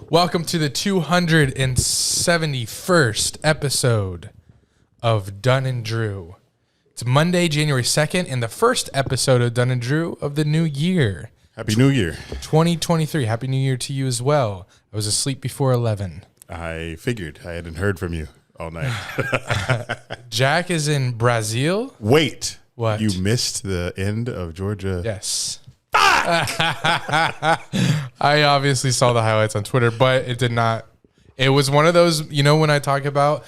Welcome to the 271st episode of Dunn and Drew. It's Monday, January 2nd, and the first episode of Dunn and Drew of the new year. Happy New Year. 2023. Happy New Year to you as well. I was asleep before 11. I figured. I hadn't heard from you all night. Jack is in Brazil. Wait. What? You missed the end of Georgia? Yes. I obviously saw the highlights on Twitter, but it did not. It was one of those, you know, when I talk about,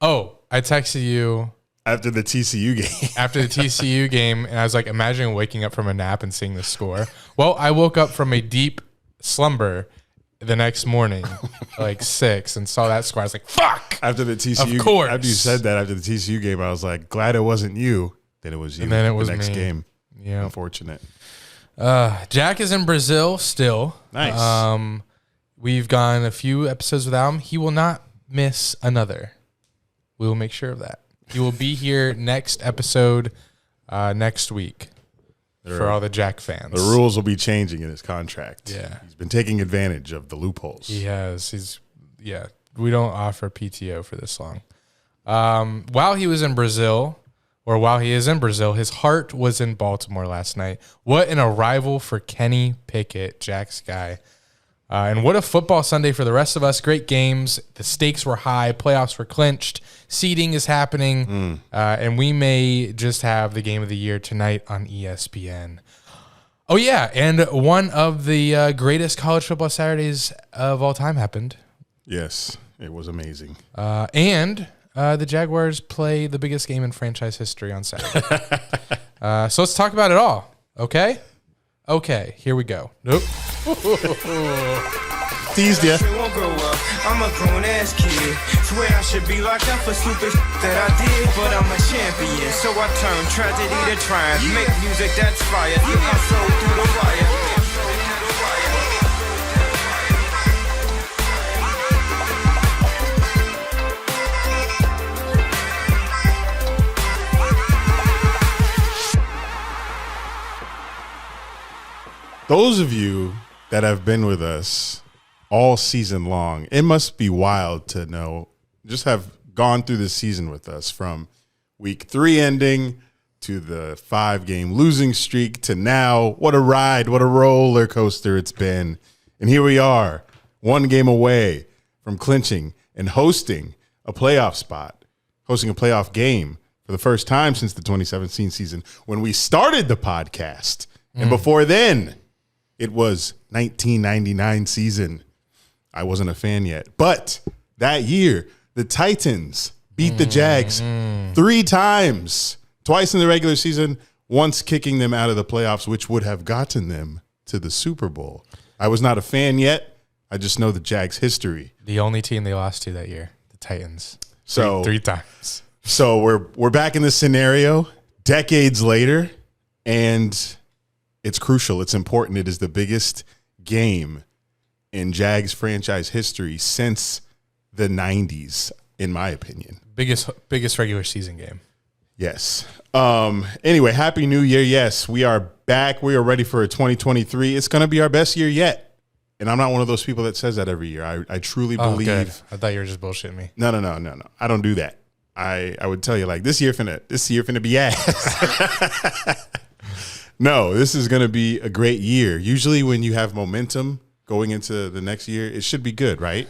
I texted you After the TCU game, and I was like, imagining waking up from a nap and seeing the score. Well, I woke up from a deep slumber the next morning, like 6, and saw that score. I was like, fuck! After the TCU, of course. After you said that, after the TCU game, I was like, glad it wasn't you. Then it was you. And then it was the next me. game. Yeah. Unfortunate. Jack is in Brazil still. Nice. We've gone a few episodes without him. He will not miss another. We will make sure of that. He will be here next episode next week for all the Jack fans. The rules will be changing in his contract. Yeah. He's been taking advantage of the loopholes. He has. We don't offer PTO for this long. While he is in Brazil, his heart was in Baltimore last night. What an arrival for Kenny Pickett, Jack's guy. And what a football Sunday for the rest of us. Great games. The stakes were high. Playoffs were clinched. Seeding is happening. And we may just have the game of the year tonight on ESPN. Oh, yeah. And one of the greatest college football Saturdays of all time happened. Yes, it was amazing. And the Jaguars play the biggest game in franchise history on Saturday. So let's talk about it all. Okay? Okay, here we go. Nope. Teased ya. I'm a grown ass kid. Swear I should be locked up for stupid that I did, but I'm a champion. So I turn tragedy to triumph. Make music that's fire. Get my soul through the wire. Those of you that have been with us all season long, it must be wild to know, just have gone through this season with us from week 3 ending to the 5-game losing streak to now. What a ride, what a roller coaster it's been. And here we are, 1 game away from clinching and hosting a playoff spot, hosting a playoff game for the first time since the 2017 season when we started the podcast. And before then, it was 1999 season. I wasn't a fan yet. But that year, the Titans beat the Jags 3 times, twice in the regular season, once kicking them out of the playoffs, which would have gotten them to the Super Bowl. I was not a fan yet. I just know the Jags' history. The only team they lost to that year, the Titans. So 3 times. So we're back in this scenario decades later, and it's crucial. It's important. It is the biggest game in Jags franchise history since the 90s, in my opinion. Biggest regular season game. Yes. Anyway, Happy New Year. Yes, we are back. We are ready for a 2023. It's going to be our best year yet. And I'm not one of those people that says that every year. I truly believe. Good. I thought you were just bullshitting me. No. I don't do that. I would tell you, like, this year finna be ass. No, this is going to be a great year. Usually when you have momentum going into the next year, it should be good, right?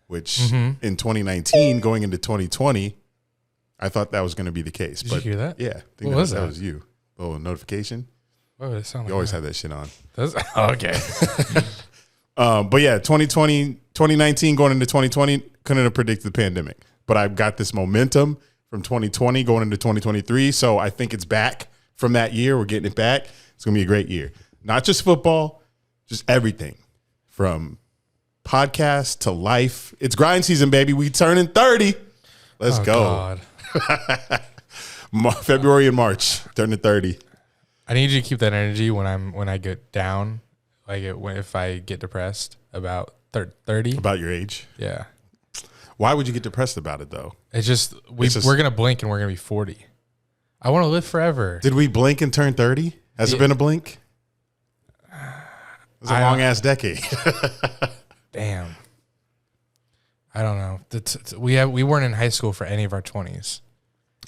Which in 2019, going into 2020, I thought that was going to be the case. Did you hear that? Yeah. I think What was that that? was you. A little notification. What would it sound like? You always have that shit on. Okay. But yeah, 2019 going into 2020, couldn't have predicted the pandemic. But I've got this momentum from 2020 going into 2023. So I think it's back. From that year, we're getting it back. It's going to be a great year. Not just football, just everything. From podcast to life. It's grind season, baby. We turning 30. Let's go. God. February and March, turning 30. I need you to keep that energy when I get down, like if I get depressed about 30. About your age? Yeah. Why would you get depressed about it, though? It's just we're going to blink and we're going to be 40. I want to live forever. Did we blink and turn 30? Has it been a blink? It's a long-ass decade. Damn. I don't know. We weren't in high school for any of our 20s.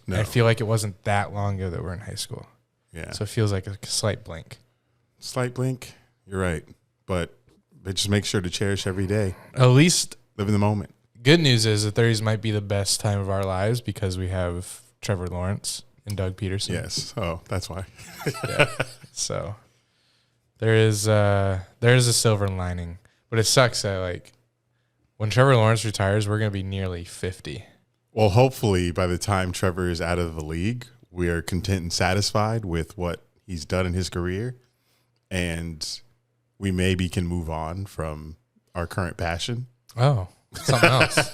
No. I feel like it wasn't that long ago that we were in high school. Yeah. So it feels like a slight blink. Slight blink. You're right. But just make sure to cherish every day. At least live in the moment. Good news is the 30s might be the best time of our lives because we have Trevor Lawrence and Doug Peterson. Yes. Oh, that's why. Yeah. So there is a silver lining, but it sucks that like when Trevor Lawrence retires, we're going to be nearly 50. Well, hopefully by the time Trevor is out of the league, we are content and satisfied with what he's done in his career, and we maybe can move on from our current passion. Oh, something else.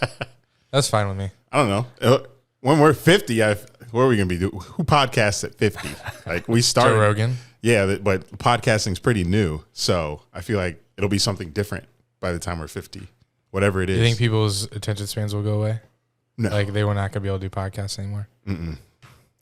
That's fine with me. I don't know. When we're 50, what are we going to be doing? Who podcasts at 50? Like we started. Joe Rogan. Yeah, but podcasting's pretty new, so I feel like it'll be something different by the time we're 50, whatever it is. You think people's attention spans will go away? No. Like they were not going to be able to do podcasts anymore? Mm-mm.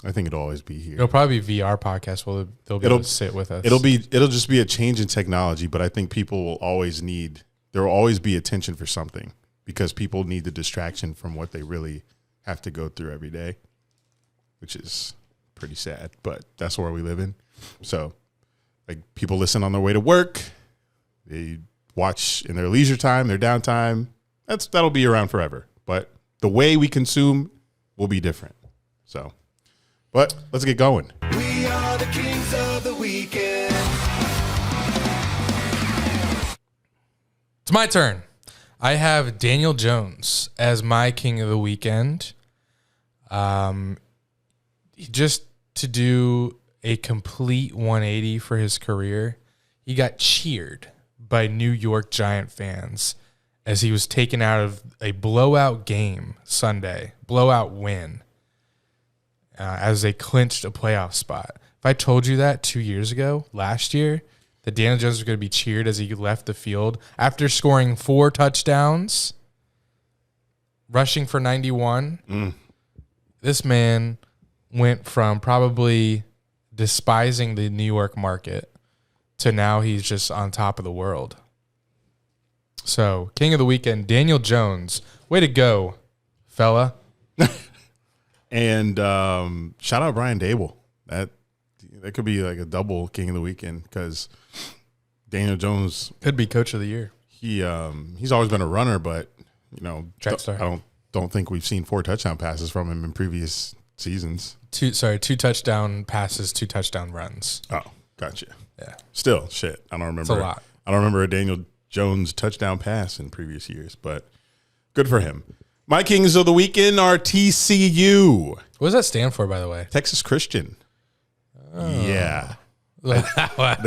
I think it'll always be here. It'll probably be VR podcasts. They'll be able to sit with us. It'll just be a change in technology, but I think people will always there will always be attention for something because people need the distraction from what they really have to go through every day, which is pretty sad, but that's where we live in. So like people listen on their way to work, they watch in their leisure time, their downtime. That'll be around forever, but the way we consume will be different. So, but let's get going. We are the kings of the weekend. It's my turn. I have Daniel Jones as my king of the weekend. Just to do a complete 180 for his career, he got cheered by New York Giant fans as he was taken out of a blowout game Sunday, blowout win, as they clinched a playoff spot. If I told you that 2 years ago, last year, that Daniel Jones was going to be cheered as he left the field after scoring 4 touchdowns, rushing for 91, this man went from probably despising the New York market to now he's just on top of the world. So, king of the weekend, Daniel Jones. Way to go, fella. And shout out Brian Dable. That could be like a double king of the weekend because Daniel Jones Could be coach of the year. He's always been a runner, but Track star. I don't think we've seen 4 touchdown passes from him in previous seasons. 2 touchdown passes, 2 touchdown runs. Oh, gotcha. Yeah. Still, shit. I don't remember. It's a lot. I don't remember a Daniel Jones touchdown pass in previous years, but good for him. My kings of the weekend are TCU. What does that stand for, by the way? Texas Christian. Yeah. Yeah.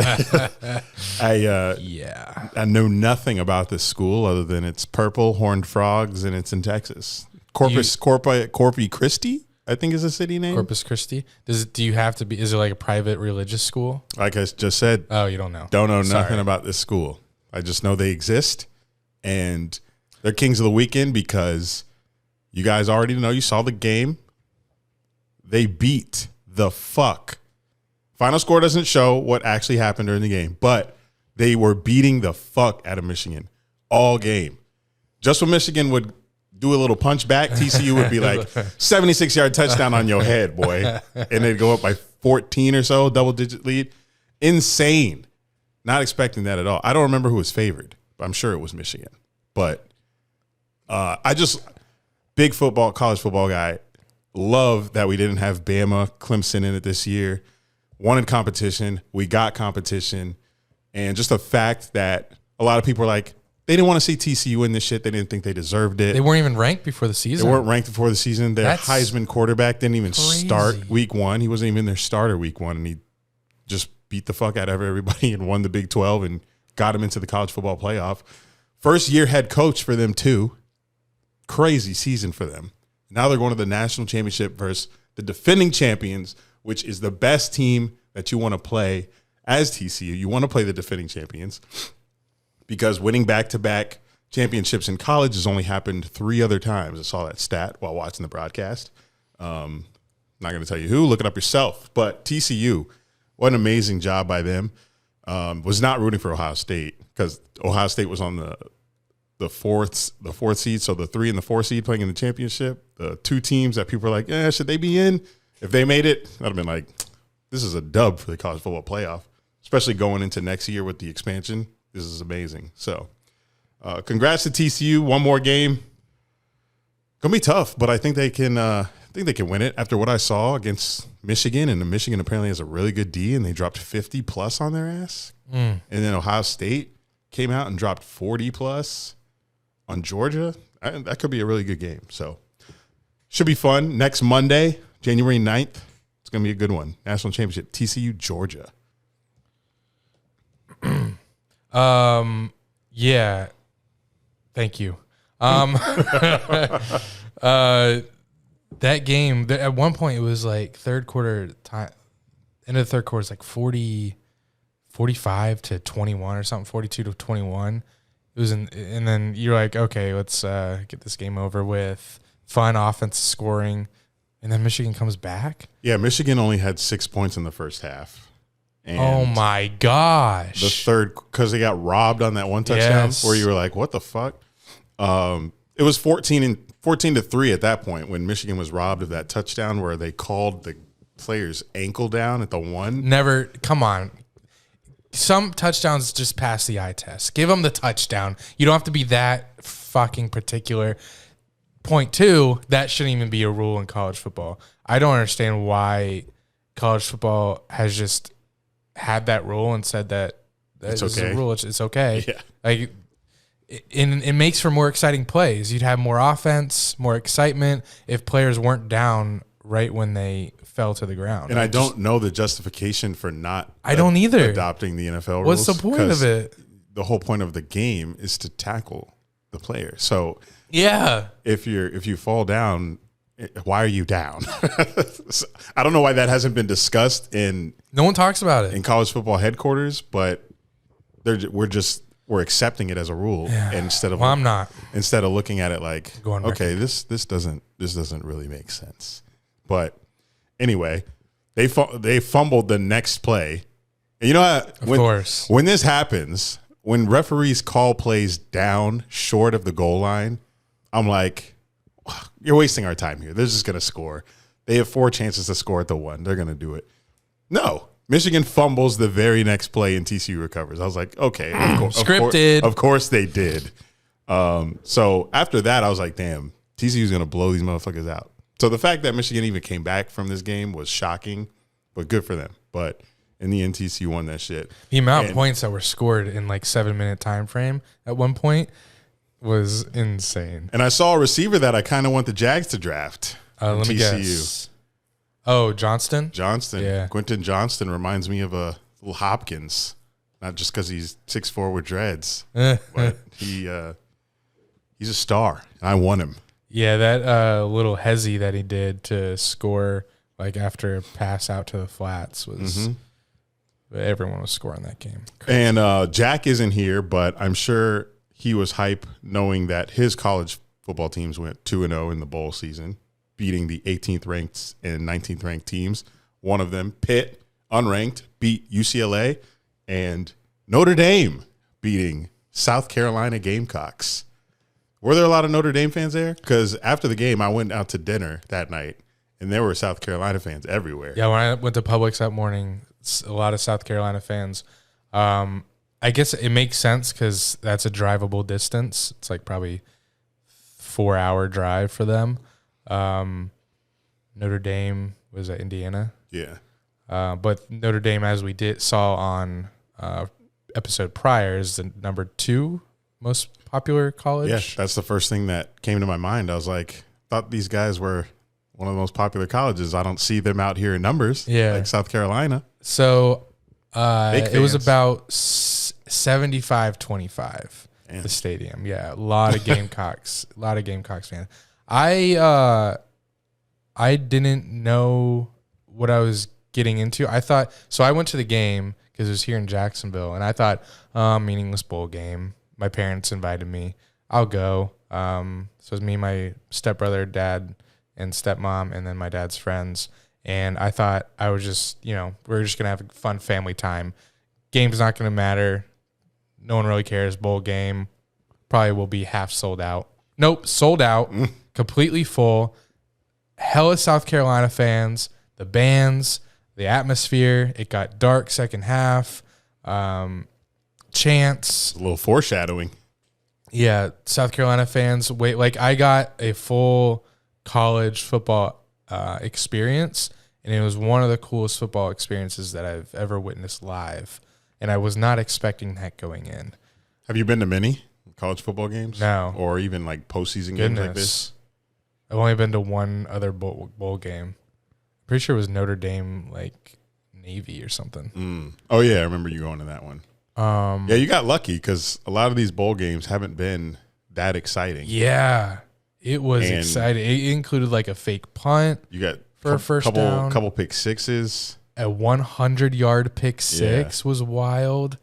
I know nothing about this school other than it's purple, horned frogs, and it's in Texas. Corpus Christi, I think is the city name. Corpus Christi. Do you have to be? Is it like a private religious school? Like I just said, Oh, you don't know. don't know Sorry. nothing about this school. I just know they exist, and they're kings of the weekend because you guys already know. You saw the game. They beat the fuck. Final score doesn't show what actually happened during the game, but they were beating the fuck out of Michigan all game. Just when Michigan would do a little punch back, TCU would be like 76-yard touchdown on your head, boy. And they'd go up by 14 or so, double-digit lead. Insane. Not expecting that at all. I don't remember who was favored, but I'm sure it was Michigan. But big football, college football guy, love that we didn't have Bama, Clemson in it this year. Wanted competition. We got competition. And just the fact that a lot of people are like, they didn't want to see TCU win this shit. They didn't think they deserved it. They weren't even ranked before the season. They weren't ranked before the season. Their That's Heisman quarterback didn't even crazy. start week 1. He wasn't even their starter week 1, and he just beat the fuck out of everybody and won the Big 12 and got him into the college football playoff. First year head coach for them too. Crazy season for them. Now they're going to the national championship versus the defending champions, which is the best team that you want to play as TCU. You want to play the defending champions because winning back-to-back championships in college has only happened 3 other times. I saw that stat while watching the broadcast. Not going to tell you who. Look it up yourself. But TCU, what an amazing job by them. Was not rooting for Ohio State because Ohio State was on the fourth seed, so the 3 and the 4 seed playing in the championship, the 2 teams that people are like, should they be in? If they made it, I'd have been like, this is a dub for the college football playoff, especially going into next year with the expansion. This is amazing. So congrats to TCU. One more game. Gonna be tough, but I think they can win it after what I saw against Michigan. And Michigan apparently has a really good D, and they dropped 50 plus on their ass. And then Ohio State came out and dropped 40 plus on Georgia. That could be a really good game. So should be fun. Next Monday, January 9th, it's going to be a good one. National Championship, TCU, Georgia. Yeah. Thank you. That game, at one point, it was like third quarter time. End of the third quarter is like 45 to 21 or something, 42 to 21. It was and then you're like, okay, let's get this game over with. Fun offense scoring. And then Michigan comes back. Yeah, Michigan only had 6 points in the first half. And oh my gosh. the third, because they got robbed on that one touchdown Yes. where you were like, what the fuck? It was 14 to 3 at that point when Michigan was robbed of that touchdown where they called the player's ankle down at the 1. Never, come on. Some touchdowns just pass the eye test. Give them the touchdown. You don't have to be that fucking particular. Point 2, that shouldn't even be a rule in college football. I don't understand why college football has just had that rule and said that It's is okay. a rule. It's okay. Yeah. Like, it makes for more exciting plays. You'd have more offense, more excitement if players weren't down right when they fell to the ground. And I don't know the justification for not I don't either. adopting the NFL rules. What's the point of 'cause it? The whole point of the game is to tackle the player. So Yeah. if you fall down, why are you down? So, I don't know why that hasn't been discussed in No one talks about it. college football headquarters, but we're accepting it as a rule instead of I'm not. instead of looking at it like, Going okay, this doesn't really make sense. But anyway, they fumbled the next play. And you know what? Of course. When this happens, when referees call plays down short of the goal line, I'm like, you're wasting our time here. They're just going to score. They have 4 chances to score at the 1. They're going to do it. No. Michigan fumbles the very next play and TCU recovers. I was like, okay. Scripted. Of course they did. So after that, I was like, damn, TCU's going to blow these motherfuckers out. So the fact that Michigan even came back from this game was shocking, but good for them. But in the end, TCU won that shit. The amount of points that were scored in like 7-minute time frame at one point was insane. And I saw a receiver that I kind of want the Jags to draft. Let me guess. Oh, Johnston? Yeah. Quentin Johnston reminds me of a little Hopkins, not just because he's 6'4" with dreads, but he's a star, and I want him. Yeah, that little hezzy that he did to score like after a pass out to the flats was everyone was scoring that game. Crazy. And Jack isn't here, but I'm sure he was hype knowing that his college football teams went 2-0 in the bowl season, beating the 18th ranked and 19th ranked teams. One of them, Pitt, unranked, beat UCLA, and Notre Dame beating South Carolina Gamecocks. Were there a lot of Notre Dame fans there? Because after the game, I went out to dinner that night, and there were South Carolina fans everywhere. Yeah, when I went to Publix that morning, a lot of South Carolina fans. I guess it makes sense because that's a drivable distance. It's like probably 4-hour drive for them. Notre Dame was at Indiana. Yeah. But Notre Dame, as we saw on episode prior, is the number 2 most popular college. Yeah, that's the first thing that came to my mind. I was like, thought these guys were one of the most popular colleges. I don't see them out here in numbers like South Carolina. So it was fans. about 75-25, the stadium. Yeah, a lot of Gamecocks. A lot of Gamecocks fans. I didn't know what I was getting into. I thought so. I went to the game because it was here in Jacksonville, and I thought, meaningless bowl game. My parents invited me. I'll go. So it was me, my stepbrother, dad, and stepmom, and then my dad's friends. And I thought I was just, we're just gonna have a fun family time. Game's not gonna matter. No one really cares. Bowl game. probably will be half sold out. Nope, sold out, completely full. Hella South Carolina fans, the bands, the atmosphere. It got dark second half. Chants. A little foreshadowing. Yeah, South Carolina fans. Wait, like I got a full college football experience, and it was one of the coolest football experiences that I've ever witnessed live. And I was not expecting that going in. Have you been to many college football games? No. Or even like postseason games like this? I've only been to one other bowl game. Pretty sure it was Notre Dame, like Navy or something. Oh, yeah. I remember you going to that one. Yeah, you got lucky because a lot of these bowl games haven't been that exciting. Yeah, it was And exciting. It included like a fake punt. You got For a first down. couple pick sixes. A 100-yard pick six was wild.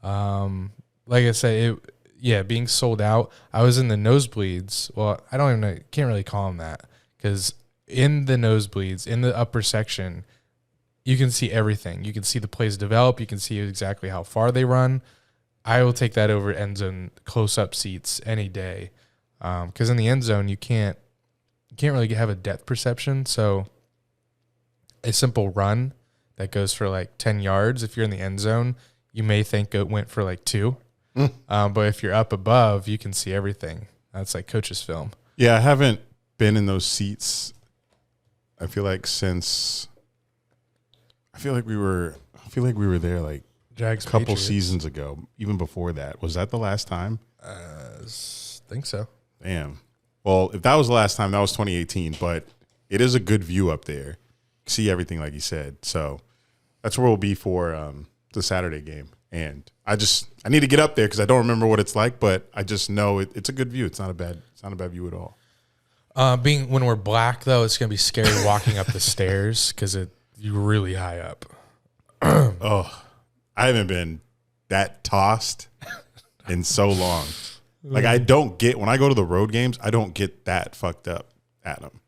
Like I said, being sold out. I was in the nosebleeds. Well, I don't even know. Can't really call them that because in the nosebleeds, in the upper section, you can see everything. You can see the plays develop. You can see exactly how far they run. I will take that over end zone close-up seats any day because in the end zone, you can't really have a depth perception. So a simple run that goes for like 10 yards, if you're in the end zone, you may think it went for like 2. But if you're up above, you can see everything. That's like coach's film. Yeah, I haven't been in those seats. I feel like we were there like Jags a couple Patriots. seasons ago, even before that. Was that the last time? Think so. Damn. Well, if that was the last time, that was 2018, but it is a good view up there. See everything like you said. So that's where we'll be for the Saturday game. And I need to get up there because I don't remember what it's like, but I just know it's a good view. It's not a bad view at all. When we're black though, it's gonna be scary walking up the stairs because you're really high up. Oh, I haven't been that tossed in so long. Like I don't get when I go to the road games, I don't get that fucked up at them.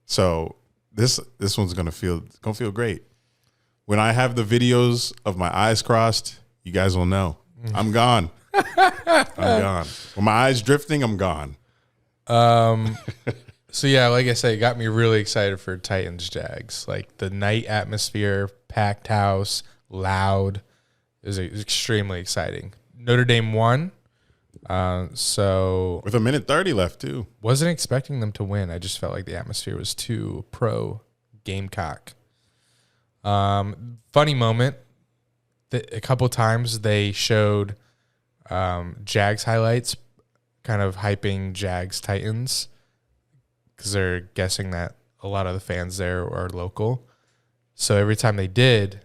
So this one's gonna feel great. When I have the videos of my eyes crossed, you guys will know I'm gone. I'm gone. When my eyes drifting, I'm gone. So yeah, like I said, it got me really excited for Titans Jags. Like the night atmosphere, packed house, loud. It was extremely exciting. Notre Dame won. So With 1:30 left too. wasn't expecting them to win. I just felt like the atmosphere was too pro Gamecock. Funny moment. A couple times they showed Jags highlights, kind of hyping Jags Titans because they're guessing that a lot of the fans there are local. So every time they did,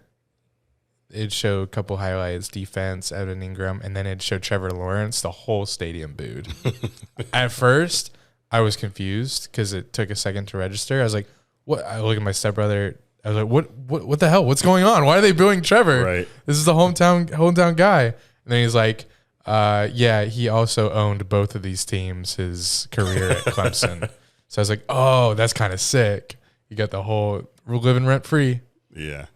it'd show a couple highlights, defense, Evan Ingram, and then it'd show Trevor Lawrence. The whole stadium booed. At first, I was confused because it took a second to register. I was like, "What?" I look at my stepbrother. I was like, "What the hell? What's going on? Why are they booing Trevor? Right. This is the hometown guy." And then he's like, "Yeah, he also owned both of these teams his career at Clemson." So I was like, "Oh, that's kind of sick. You got the whole we're living rent free." Yeah.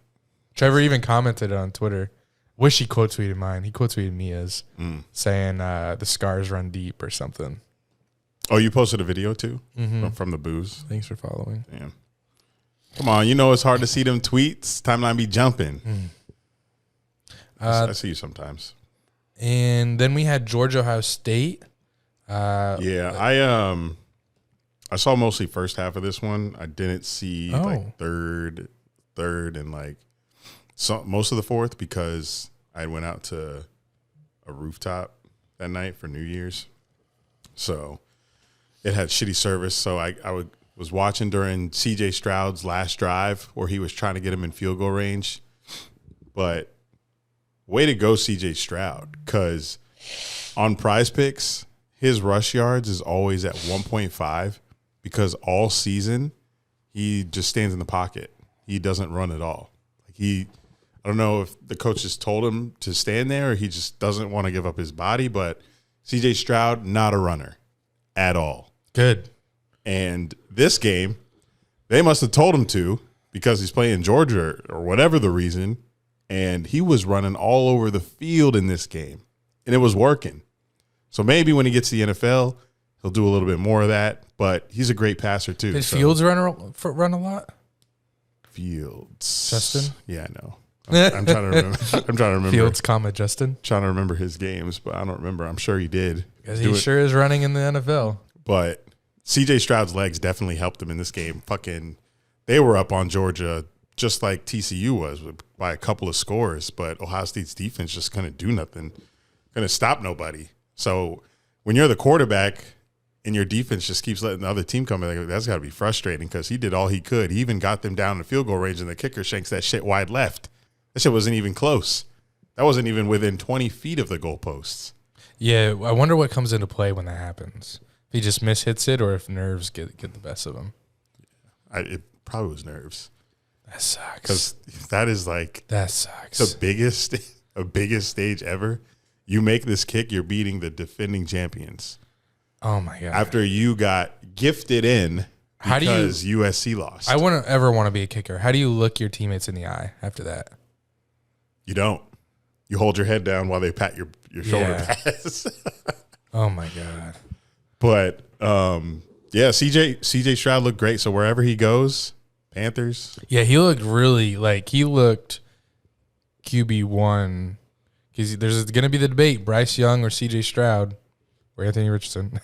Trevor even commented on Twitter. Wish he quote tweeted mine. He quote tweeted me as saying the scars run deep or something. Oh, you posted a video too from the booze. Thanks for following. Damn. Come on, you know it's hard to see them tweets. Timeline be jumping. I see you sometimes. And then we had Georgia Ohio State. I saw mostly first half of this one. I didn't see like third, and like most of the fourth because I went out to a rooftop that night for New Year's. So it had shitty service. So I was watching during CJ Stroud's last drive where he was trying to get him in field goal range. But way to go, CJ Stroud, because on PrizePicks, his rush yards is always at 1.5 because all season he just stands in the pocket. He doesn't run at all. I don't know if the coaches told him to stand there or he just doesn't want to give up his body, but CJ Stroud, not a runner at all. Good. And this game, they must have told him to because he's playing Georgia or whatever the reason, and he was running all over the field in this game, and it was working. So maybe when he gets to the NFL, he'll do a little bit more of that. But he's a great passer too. Did Fields run a lot? Fields. Justin? Yeah, I know. I'm trying to remember. Fields, Justin. Trying to remember his games, but I don't remember. I'm sure he did. Because he sure is running in the NFL. But C.J. Stroud's legs definitely helped him in this game. They were up on Georgia just like TCU was by a couple of scores, but Ohio State's defense just couldn't do nothing, couldn't stop nobody. So when you're the quarterback and your defense just keeps letting the other team come in, that's got to be frustrating because he did all he could. He even got them down in field goal range, and the kicker shanks that shit wide left. That shit wasn't even close. That wasn't even within 20 feet of the goalposts. Yeah, I wonder what comes into play when that happens. If he just mishits it or if nerves get the best of him. It probably was nerves. That sucks. Because that sucks. The biggest stage ever. You make this kick, you're beating the defending champions. Oh my god! After you got gifted in because USC lost. I wouldn't ever want to be a kicker. How do you look your teammates in the eye after that? You don't. You hold your head down while they pat your shoulder pads. Oh my god! But CJ Stroud looked great. So wherever he goes, Panthers. Yeah, he looked QB1. Because there's going to be the debate: Bryce Young or CJ Stroud or Anthony Richardson.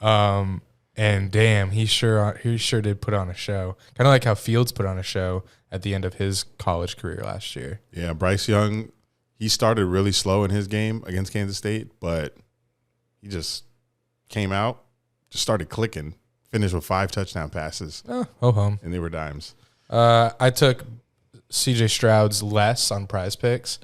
And damn, he sure did put on a show. Kind of like how Fields put on a show at the end of his college career last year. Yeah, Bryce Young, he started really slow in his game against Kansas State, but he just came out, just started clicking, finished with 5 touchdown passes. And they were dimes. I took CJ Stroud's less on PrizePicks,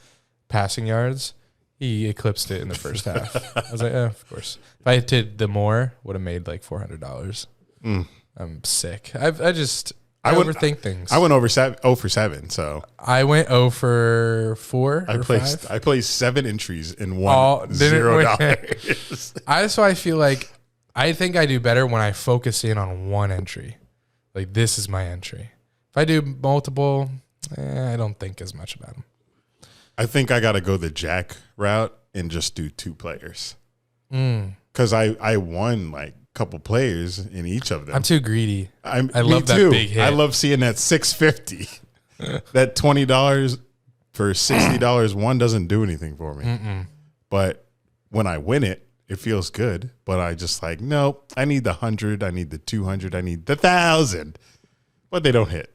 passing yards. He eclipsed it in the first half. I was like, of course. If I did the more, would have made like $400. I'm sick. I overthink things. I went over 0 for 7. So I went 0 for 4. I placed 7 entries in one $0. That's why I feel like I think I do better when I focus in on one entry. Like, this is my entry. If I do multiple, I don't think as much about them. I think I got to go the Jack route and just do 2 players. Because I won like a couple players in each of them. I'm too greedy. I love too. That big hit. I love seeing that $6.50. That $20 for $60 one doesn't do anything for me. But when I win it, it feels good. But I just like, no, I need the 100. I need the 200. I need the 1,000. But they don't hit.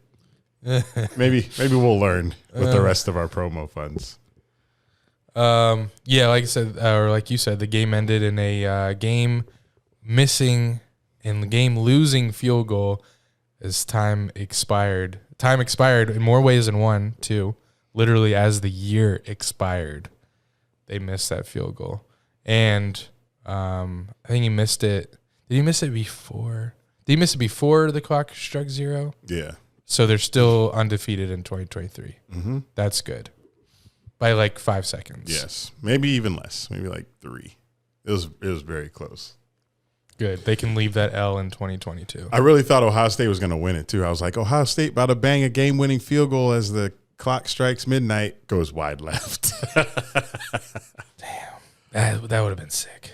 Maybe we'll learn with the rest of our promo funds. Yeah, like I said, or like you said, the game ended in a game missing and the game losing field goal as time expired. Time expired in more ways than one, too. Literally, as the year expired, they missed that field goal. And I think he missed it. Did he miss it before? Did he miss it before the clock struck 0? Yeah. So they're still undefeated in 2023. That's good. By like 5 seconds. Yes. Maybe even less. Maybe like 3. It was very close. Good. They can leave that L in 2022. I really thought Ohio State was going to win it, too. I was like, Ohio State about to bang a game-winning field goal as the clock strikes midnight, goes wide left. Damn. That would have been sick.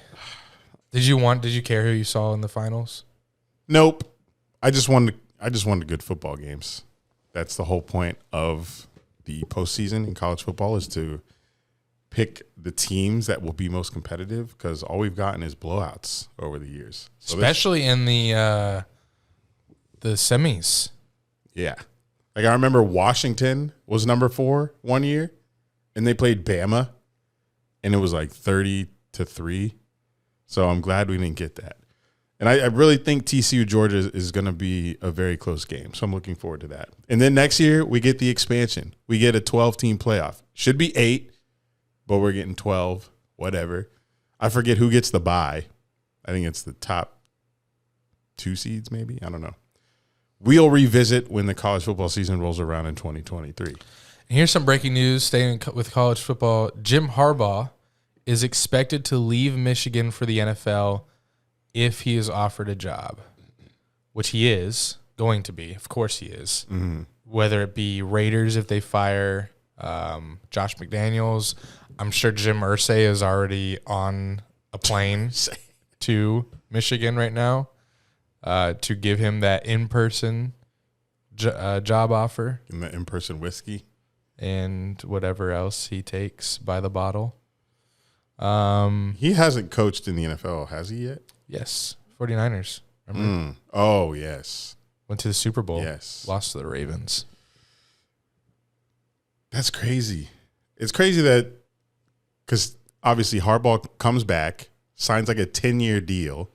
Did you care who you saw in the finals? Nope. I just wanted good football games. That's the whole point of the postseason in college football, is to pick the teams that will be most competitive, because all we've gotten is blowouts over the years. So especially in the semis. Yeah. Like, I remember Washington was number 4 one year, and they played Bama, and it was like 30-3. So I'm glad we didn't get that. And I really think TCU Georgia is going to be a very close game. So I'm looking forward to that. And then next year, we get the expansion. We get a 12-team playoff. Should be 8, but we're getting 12, whatever. I forget who gets the bye. I think it's the top 2 seeds, maybe. I don't know. We'll revisit when the college football season rolls around in 2023. And here's some breaking news staying with college football. Jim Harbaugh is expected to leave Michigan for the NFL if he is offered a job, which he is going to be. Of course he is. Whether it be Raiders if they fire Josh McDaniels. I'm sure Jim Irsay is already on a plane to Michigan right now to give him that in-person job offer. And the in-person whiskey. And whatever else he takes by the bottle. He hasn't coached in the NFL, has he yet? Yes. 49ers. Remember? Oh, yes. Went to the Super Bowl. Yes. Lost to the Ravens. That's crazy. It's crazy that because obviously Harbaugh comes back, signs like a 10-year deal.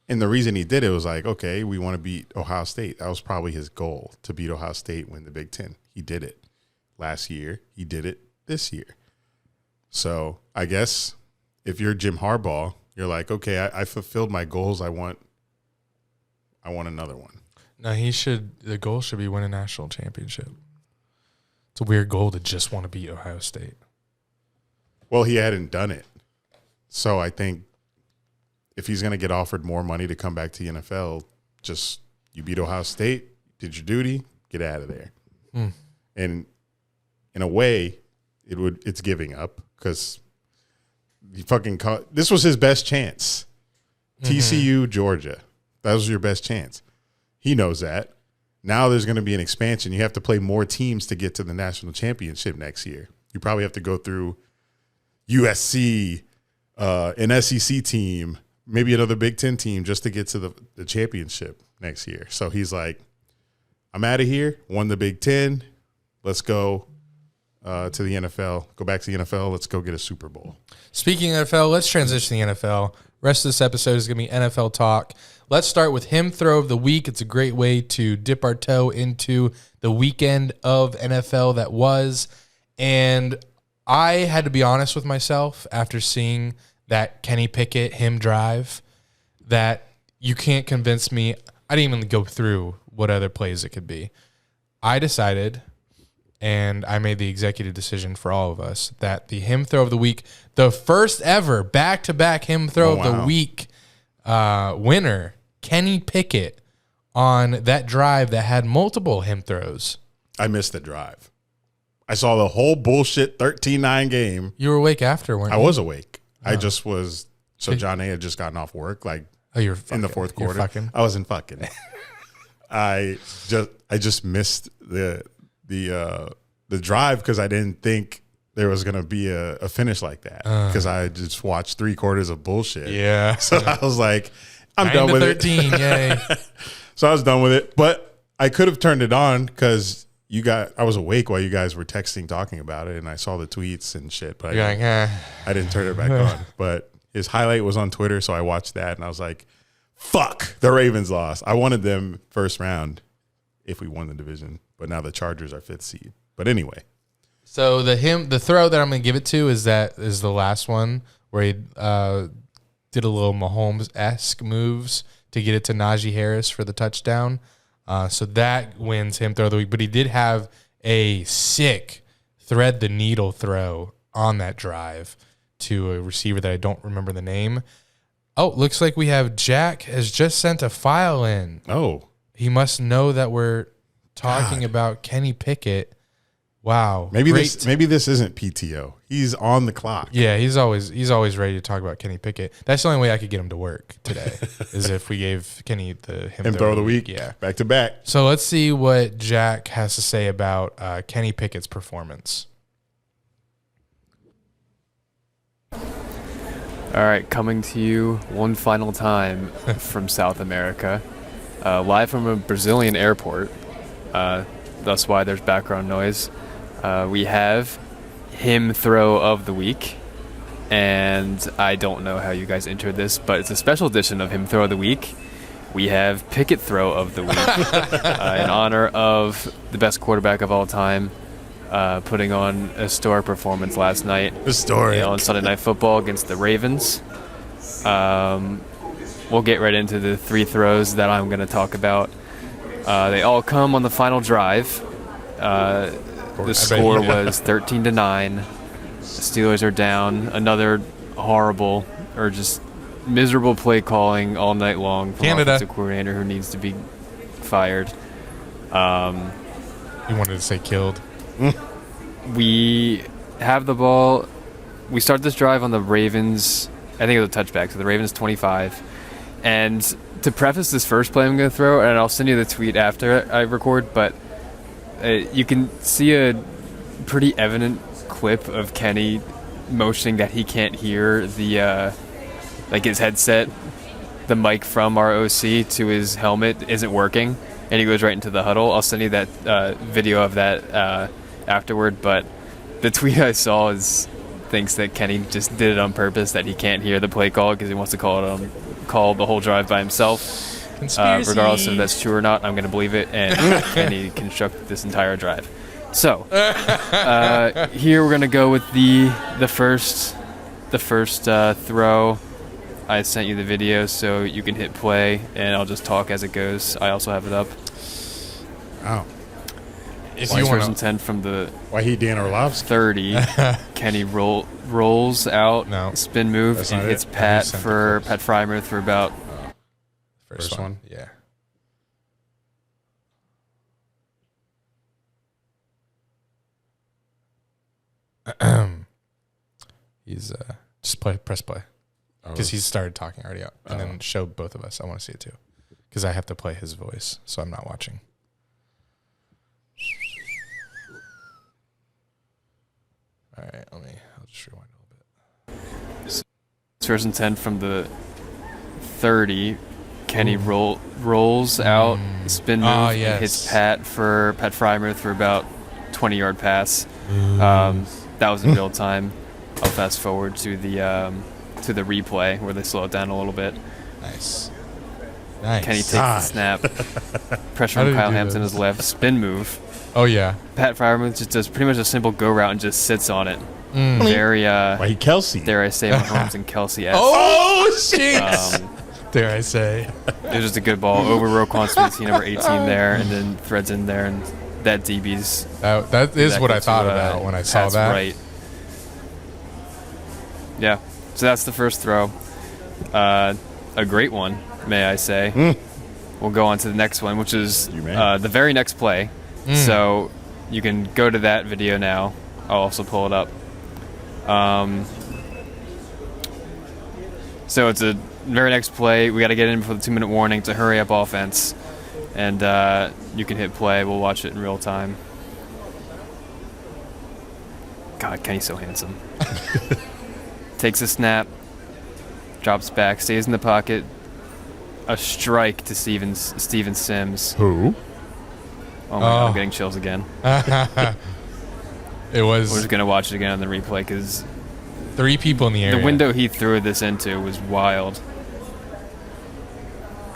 And the reason he did it was like, okay, we want to beat Ohio State. That was probably his goal, to beat Ohio State, win the Big Ten. He did it last year. He did it this year. So I guess if you're Jim Harbaugh, you're like, okay, I fulfilled my goals. I want another one. No, the goal should be win a national championship. It's a weird goal to just want to beat Ohio State. Well, he hadn't done it. So I think if he's going to get offered more money to come back to the NFL, just you beat Ohio State, did your duty, get out of there. And in a way, it's giving up because this was his best chance. TCU, Georgia. That was your best chance. He knows that. Now there's going to be an expansion. You have to play more teams to get to the national championship next year. You probably have to go through USC, an SEC team, maybe another Big Ten team just to get to the championship next year. So he's like, I'm out of here. Won the Big Ten. Let's go to the NFL. Go back to the NFL. Let's go get a Super Bowl. Speaking of NFL, let's transition to the NFL. Rest of this episode is going to be NFL talk. Let's start with him throw of the week. It's a great way to dip our toe into the weekend of NFL that was. And I had to be honest with myself after seeing that Kenny Pickett him drive that you can't convince me. I didn't even go through what other plays it could be. I decided, and I made the executive decision for all of us, that the him throw of the week, the first ever back-to-back him throw of the week winner, Kenny Pickett, on that drive that had multiple him throws. I missed the drive. I saw the whole bullshit 13-9 game. You were awake after, weren't you? I was awake. I just was, so John A. had just gotten off work, like you're in the fourth quarter. I wasn't fucking. I just missed the drive because I didn't think there was going to be a finish like that because I just watched 3 quarters of bullshit. Yeah. So I was like, I'm done with 13, it. Yay. So I was done with it, but I could have turned it on because I was awake while you guys were texting, talking about it, and I saw the tweets and shit, but I didn't turn it back on. But his highlight was on Twitter, so I watched that, and I was like, fuck, the Ravens lost. I wanted them first round if we won the division, but now the Chargers are 5th seed. But anyway. So the throw that I'm going to give it to is the last one where he did a little Mahomes-esque moves to get it to Najee Harris for the touchdown. So that wins him throw of the week. But he did have a sick thread the needle throw on that drive to a receiver that I don't remember the name. Oh, looks like we have Jack has just sent a file in. Oh. He must know that we're talking about Kenny Pickett. Wow. Maybe this isn't PTO. He's on the clock. Yeah, he's always ready to talk about Kenny Pickett. That's the only way I could get him to work today is if we gave Kenny the him throw of the week. Yeah. Back to back. So let's see what Jack has to say about Kenny Pickett's performance. All right, coming to you one final time from South America, live from a Brazilian airport. That's why there's background noise. We have him throw of the week, and I don't know how you guys entered this, but it's a special edition of him throw of the week. We have Pickett throw of the week in honor of the best quarterback of all time, putting on a historic performance last night. Historic. On Sunday Night Football against the Ravens. We'll get right into the 3 throws that I'm going to talk about. They all come on the final drive. The score was 13-9. The Steelers are down. Another horrible or just miserable play calling all night long from Canada. offensive coordinator who needs to be fired. You wanted to say killed. We have the ball. We start this drive on the Ravens I think it was a touchback. So the Ravens 25. And to preface this first play I'm going to throw, and I'll send you the tweet after I record, but you can see a pretty evident clip of Kenny motioning that he can't hear the like his headset, the mic from our OC to his helmet isn't working, and he goes right into the huddle. I'll send you that video of that afterward, but the tweet I saw thinks that Kenny just did it on purpose, that he can't hear the play call because he wants to call the whole drive by himself. Regardless if that's true or not, I'm going to believe it, and Kenny constructed this entire drive. So here we're going to go with the first throw. I sent you the video so you can hit play, and I'll just talk as it goes. I also have it up. Wow. First and 10 from the Why Dan Orlovsky? 30. Kenny rolls out, spin move, and hits Pat Frymuth for about first one. Yeah. He's just press play because he's started talking already out, and then show both of us. I want to see it too because I have to play his voice, so I'm not watching. All right, I'll just rewind a little bit. First and 10 from the 30. Kenny rolls out, spin move, and hits Pat Frymuth for about 20-yard pass. That was in real time. I'll fast forward to the replay where they slow it down a little bit. Nice. Kenny takes the snap. Pressure on Kyle Hamilton is left. Spin move. Oh, yeah. Pat Frymuth just does pretty much a simple go route and just sits on it. Very, why he Kelsey? dare I say, Mahomes and Kelsey-esque. Oh, shit! Dare I say. It was just a good ball over Roquan Smith, number 18 there, and then threads in there, and that DB's... That is what I thought about when I saw that. Right. Yeah, so that's the first throw. A great one, may I say. We'll go on to the next one, which is the very next play. So you can go to that video now. I'll also pull it up. So it's a very next play. We got to get in before the 2-minute warning. It's a hurry-up offense. And you can hit play. We'll watch it in real time. God, Kenny's so handsome. Takes a snap. Drops back. Stays in the pocket. A strike to Steven Sims. Who? Oh, my God. I'm getting chills again. It was... We're just going to watch it again on the replay because... 3 people in the area. The window he threw this into was wild.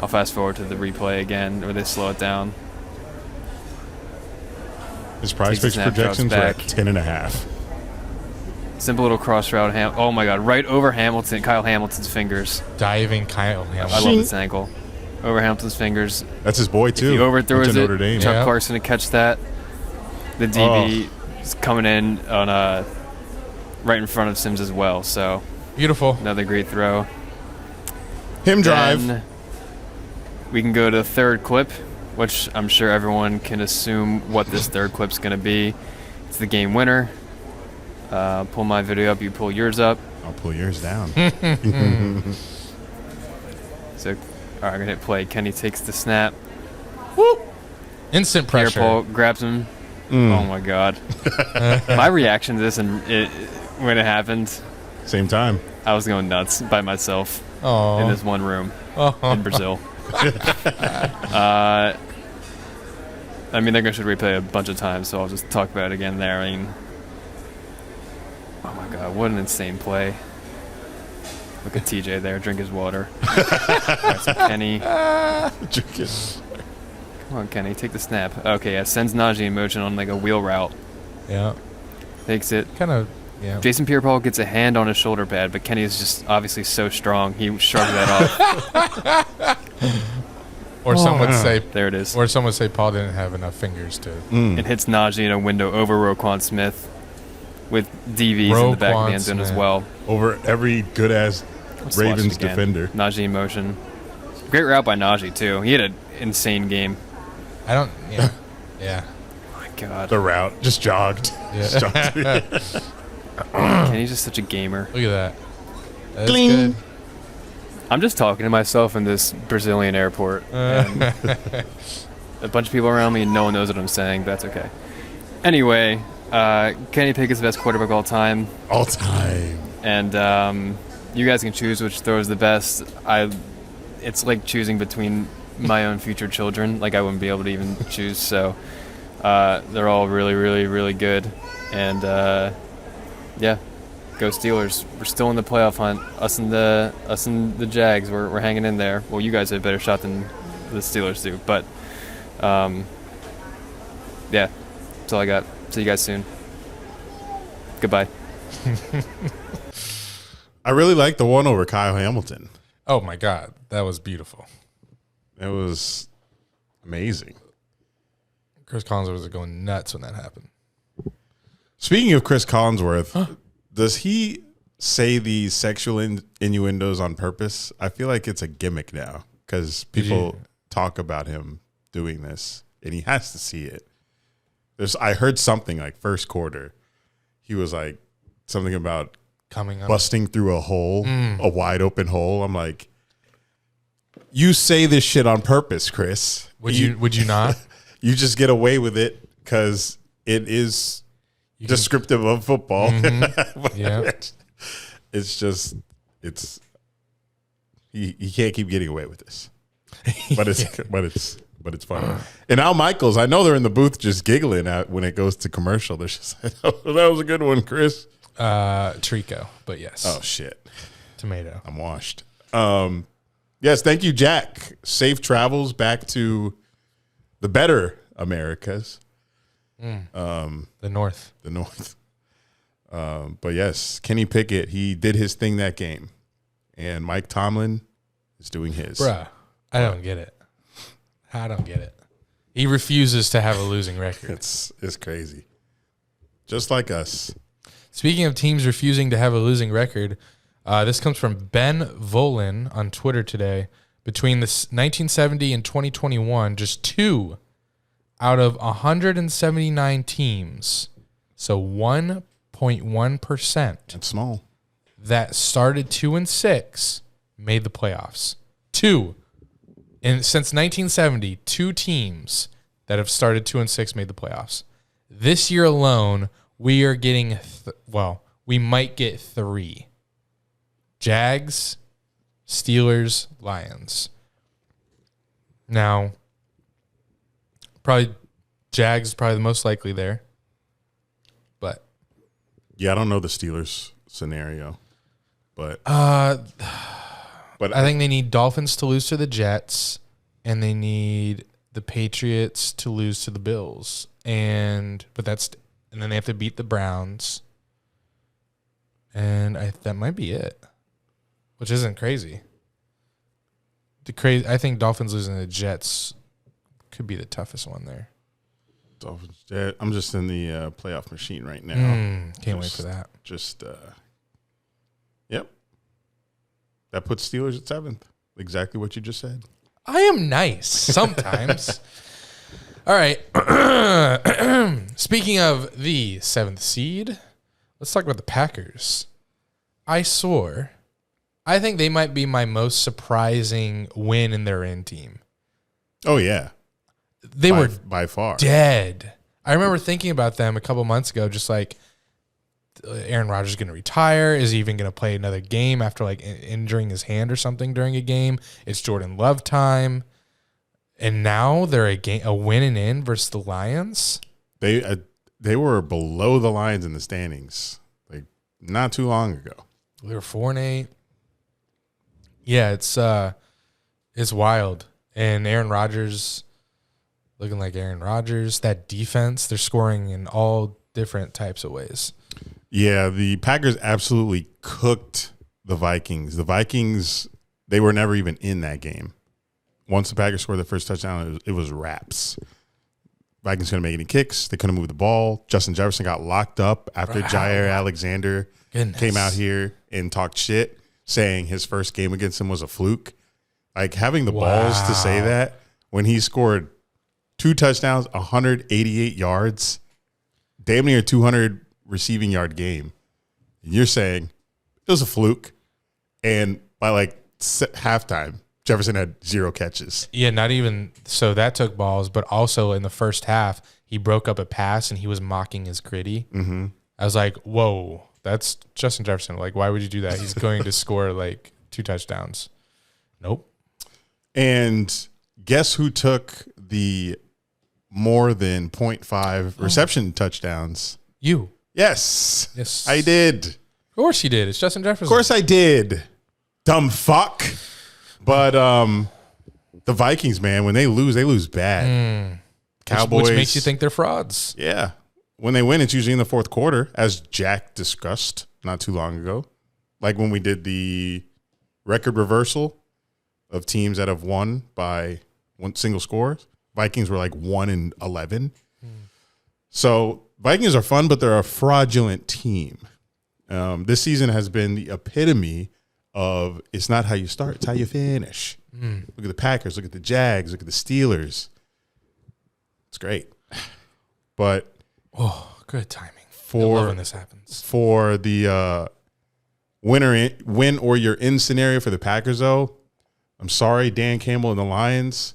I'll fast forward to the replay again, where they slow it down. His PrizePicks projections were at 10.5. Simple little cross route. Oh my God! Right over Kyle Hamilton's fingers. Diving Kyle Hamilton. I love this angle. Over Hamilton's fingers. That's his boy too. If he overthrows it. Notre Dame. Chuck Clark's gonna catch that. The DB is coming in on right in front of Sims as well. So beautiful. Another great throw. Him drive. Then we can go to the third clip, which I'm sure everyone can assume what this third clip's going to be. It's the game winner. Pull my video up. You pull yours up. I'll pull yours down. So, all right, I'm going to hit play. Kenny takes the snap. Whoop. Instant pressure. Paul grabs him. Oh, my God. My reaction to this when it happened. Same time. I was going nuts by myself in this one room in Brazil. I mean, they're going to replay a bunch of times, so I'll just talk about it again there. I mean, oh my God, what an insane play. Look at TJ there, drink his water. Right, so Kenny. Drink it. Come on, Kenny, take the snap. Okay, yeah, sends Najee in motion on like a wheel route. Yeah. Takes it. Kind of, yeah. Jason Pierre-Paul gets a hand on his shoulder pad, but Kenny is just obviously so strong, he shrugs that off. Or some would say, there it is. Or some would say Paul didn't have enough fingers to. It hits Najee in a window over Roquan Smith with DVs in the back of the end zone as well. Over every good-ass Ravens defender. Najee in motion. Great route by Najee, too. He had an insane game. I don't, yeah. Yeah. Oh, my God. The route just jogged. Yeah. Just jogged. Kenny's just such a gamer. Look at that. That's Cling. good. I'm just talking to myself in this Brazilian airport. And a bunch of people around me and no one knows what I'm saying. But that's okay. Anyway, Kenny Pickett's the best quarterback of all time. All time. And you guys can choose which throw is the best. It's like choosing between my own future children. Like I wouldn't be able to even choose. So they're all really, really, really good. And yeah, go Steelers. We're still in the playoff hunt. Us and the Jags. We're hanging in there. Well, you guys have a better shot than the Steelers do. But yeah, that's all I got. See you guys soon. Goodbye. I really like the one over Kyle Hamilton. Oh my God, that was beautiful. It was amazing. Chris Collinsworth was going nuts when that happened. Speaking of Chris Collinsworth, does he say these sexual innuendos on purpose? I feel like it's a gimmick now because people talk about him doing this, and he has to see it. I heard something like first quarter. He was like something about Coming up. busting through a hole, a wide open hole. I'm like, you say this shit on purpose, Chris. Would you not? You just get away with it because it is descriptive of football. Yeah. It's just he can't keep getting away with this. But it's fun. And Al Michaels, I know they're in the booth just giggling at when it goes to commercial. They're just like, oh, that was a good one, Chris. Trico, but yes. Oh shit. Tomato. I'm washed. Yes, thank you, Jack. Safe travels back to the better Americas. The North. The North. But yes, Kenny Pickett, he did his thing that game. And Mike Tomlin is doing his. Bruh, I don't get it. I don't get it. He refuses to have a losing record. It's crazy. Just like us. Speaking of teams refusing to have a losing record, this comes from Ben Volin on Twitter today. Between the 1970 and 2021, just 2 out of 179 teams, so 1.1%. It's small. That started 2-6 made the playoffs. 2. And since 1970, 2 teams that have started 2-6 made the playoffs. This year alone, we are getting, we might get 3. Jags, Steelers, Lions. Now, probably Jags is probably the most likely there. But Yeah, I don't know the Steelers scenario. But I think they need Dolphins to lose to the Jets, and they need the Patriots to lose to the Bills. And then they have to beat the Browns. And that might be it. Which isn't crazy. I think Dolphins losing to the Jets could be the toughest one there. Dolphins. I'm just in the playoff machine right now. Can't wait for that. Yep. That puts Steelers at 7th. Exactly what you just said. I am nice sometimes. All right. Speaking of the 7th seed, let's talk about the Packers. I think they might be my most surprising win in their end team. Oh, yeah. They were by far dead. I remember thinking about them a couple months ago, just like, Aaron Rodgers is going to retire. Is he even going to play another game after like injuring his hand or something during a game? It's Jordan Love time. And now they're a win and in versus the Lions. They were below the Lions in the standings like not too long ago. They were 4-8. Yeah, it's wild. And Aaron Rodgers looking like Aaron Rodgers. That defense, they're scoring in all different types of ways. Yeah, the Packers absolutely cooked the Vikings. The Vikings, they were never even in that game. Once the Packers scored the first touchdown, it was wraps. Vikings couldn't make any kicks. They couldn't move the ball. Justin Jefferson got locked up after Jair Alexander came out here and talked shit, saying his first game against him was a fluke. Like, having the balls to say that when he scored 2 touchdowns, 188 yards, damn near 200 receiving yard game. And you're saying it was a fluke. And by like halftime, Jefferson had 0 catches. Yeah, not even so that took balls, but also in the first half, he broke up a pass and he was mocking his gritty. Mm-hmm. I was like, whoa, that's Justin Jefferson. Like, why would you do that? He's going to score like 2 touchdowns. Nope. And guess who took the more than 0.5 reception touchdowns? You. Yes. I did. Of course you did. It's Justin Jefferson. Of course I did. Dumb fuck. But the Vikings, man, when they lose bad. Cowboys. Which makes you think they're frauds. Yeah. When they win, it's usually in the fourth quarter, as Jack discussed not too long ago. Like when we did the record reversal of teams that have won by one single score. Vikings were like 1-11. So Vikings are fun, but they're a fraudulent team. This season has been the epitome of it's not how you start, it's how you finish. Look at the Packers, look at the Jags, look at the Steelers. It's great. But good timing. I For love when this happens. For the win or you're in scenario for the Packers, though, I'm sorry, Dan Campbell and the Lions.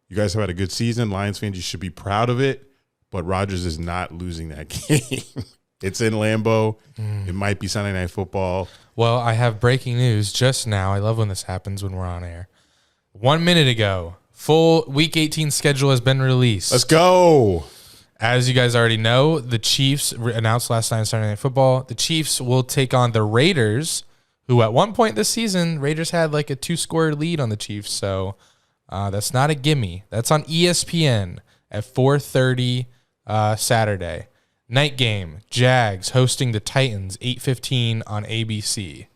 You guys have had a good season. Lions fans, you should be proud of it. But Rodgers is not losing that game. It's in Lambeau. It might be Sunday Night Football. Well, I have breaking news just now. I love when this happens when we're on air. 1 minute ago, full Week 18 schedule has been released. Let's go. As you guys already know, the Chiefs announced last night on Sunday Night Football. The Chiefs will take on the Raiders, who at one point this season, Raiders had like a 2-score lead on the Chiefs. So that's not a gimme. That's on ESPN at 4:30 Saturday. Night game, Jags hosting the Titans, 8:15 on ABC.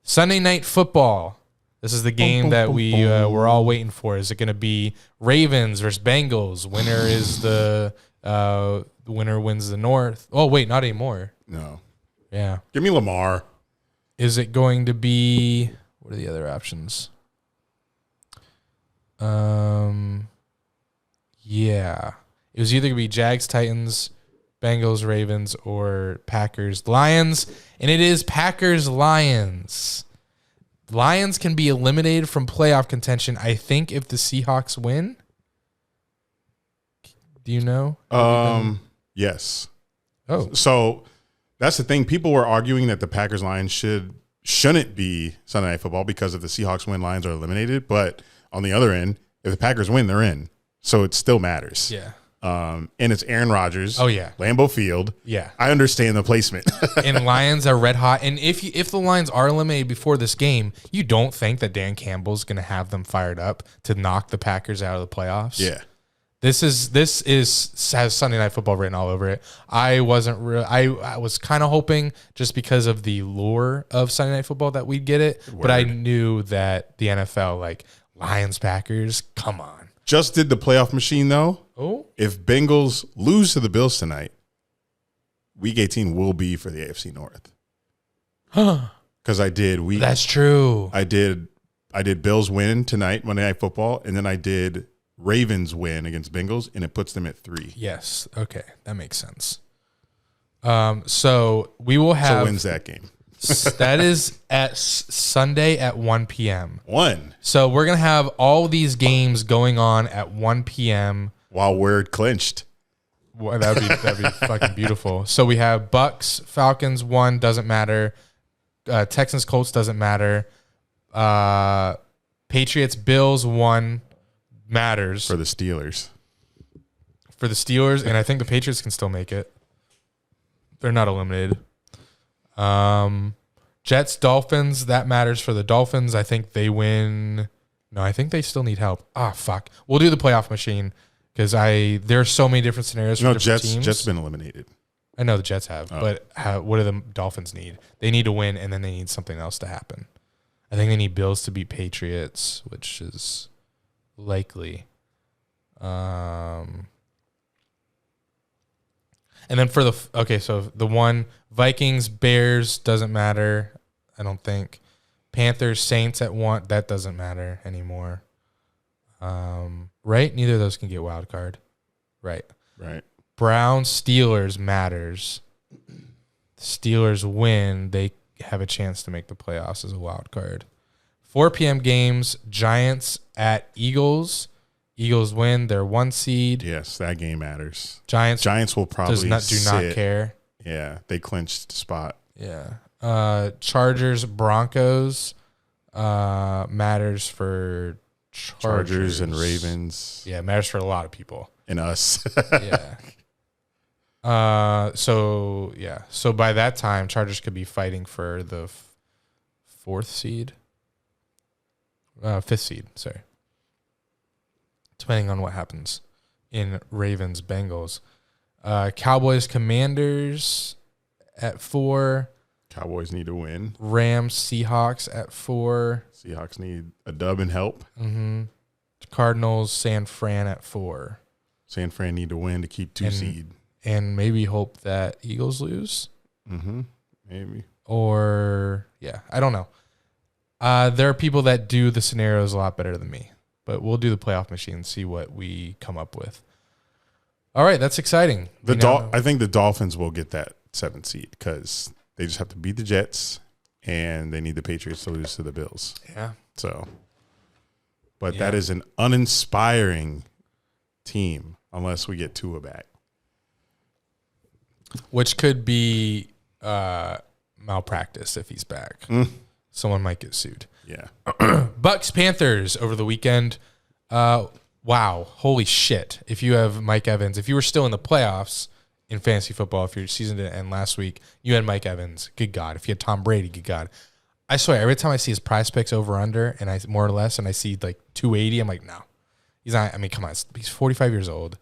Sunday Night Football. This is the game that we're all waiting for. Is it going to be Ravens versus Bengals? Winner is the winner wins the North. Oh, wait, not anymore. No. Yeah. Give me Lamar. Is it going to be – what are the other options? Yeah. It was either going to be Jags, Titans, Bengals, Ravens, or Packers, Lions. And it is Packers, Lions. Lions can be eliminated from playoff contention, I think, if the Seahawks win. Do you know? Yes. Oh. So that's the thing. People were arguing that the Packers Lions shouldn't be Sunday Night Football because if the Seahawks win, Lions are eliminated. But on the other end, if the Packers win, they're in. So it still matters. Yeah. And it's Aaron Rodgers. Oh, yeah. Lambeau Field. Yeah. I understand the placement. And Lions are red hot. And if the Lions are eliminated before this game, you don't think that Dan Campbell's going to have them fired up to knock the Packers out of the playoffs? Yeah. This has Sunday Night Football written all over it. I was kind of hoping just because of the lure of Sunday Night Football that we'd get it, but I knew that the NFL, like Lions, Packers, come on. Just did the playoff machine though. Oh, if Bengals lose to the Bills tonight, Week 18 will be for the AFC North. Because I did that's true. I did Bills win tonight, Monday Night Football, and then I did Ravens win against Bengals, and it puts them at 3. Yes. Okay. That makes sense. So we will have. So wins that game. That is at Sunday at 1 p.m. 1. So we're going to have all these games going on at 1 p.m. While we're clinched. Well, that'd be fucking beautiful. So we have Bucks, Falcons 1, doesn't matter. Texans, Colts doesn't matter. Patriots, Bills 1. Matters for the Steelers. And I think the Patriots can still make it. They're not eliminated. Jets, Dolphins, that matters for the Dolphins. I think they win. No, I think they still need help. Fuck. We'll do the playoff machine because there are so many different scenarios for different teams. Jets been eliminated. I know the Jets have, but what do the Dolphins need? They need to win, and then they need something else to happen. I think they need Bills to beat Patriots, which is likely. And then for so the one Vikings, Bears doesn't matter. I don't think. Panthers, Saints at 1, that doesn't matter anymore. Right? Neither of those can get wild card. Right. Right. Browns, Steelers matters. Steelers win. have a chance to make the playoffs as a wild card. 4 p.m. games, Giants at Eagles. Eagles win. They're 1 seed. Yes, that game matters. Giants will probably do not sit. care. Yeah, they clinched the spot. Yeah. Chargers, Broncos matters for Chargers and Ravens. Yeah, matters for a lot of people. And us. Yeah. So by that time, Chargers could be fighting for the 4th seed. 5th seed, sorry. Depending on what happens in Ravens, Bengals. Cowboys, Commanders at 4. Cowboys need to win. Rams, Seahawks at 4. Seahawks need a dub and help. Mm-hmm. Cardinals, San Fran at 4. San Fran need to win to keep 2 seed. And maybe hope that Eagles lose. Mm-hmm. Maybe. Or, yeah, I don't know. There are people that do the scenarios a lot better than me. But we'll do the playoff machine and see what we come up with. All right, that's exciting. I think the Dolphins will get that 7th seed because they just have to beat the Jets and they need the Patriots to lose to the Bills. Yeah. So, but that is an uninspiring team unless we get Tua back. Which could be malpractice if he's back. Someone might get sued. Yeah. Bucks Panthers over the weekend. Wow. Holy shit. If you have Mike Evans, if you were still in the playoffs in fantasy football, if your season didn't end last week, you had Mike Evans. Good God. If you had Tom Brady, good God. I swear, every time I see his PrizePicks over under and I more or less, and I see like 280, I'm like, no. He's not. I mean, come on. He's 45 years old.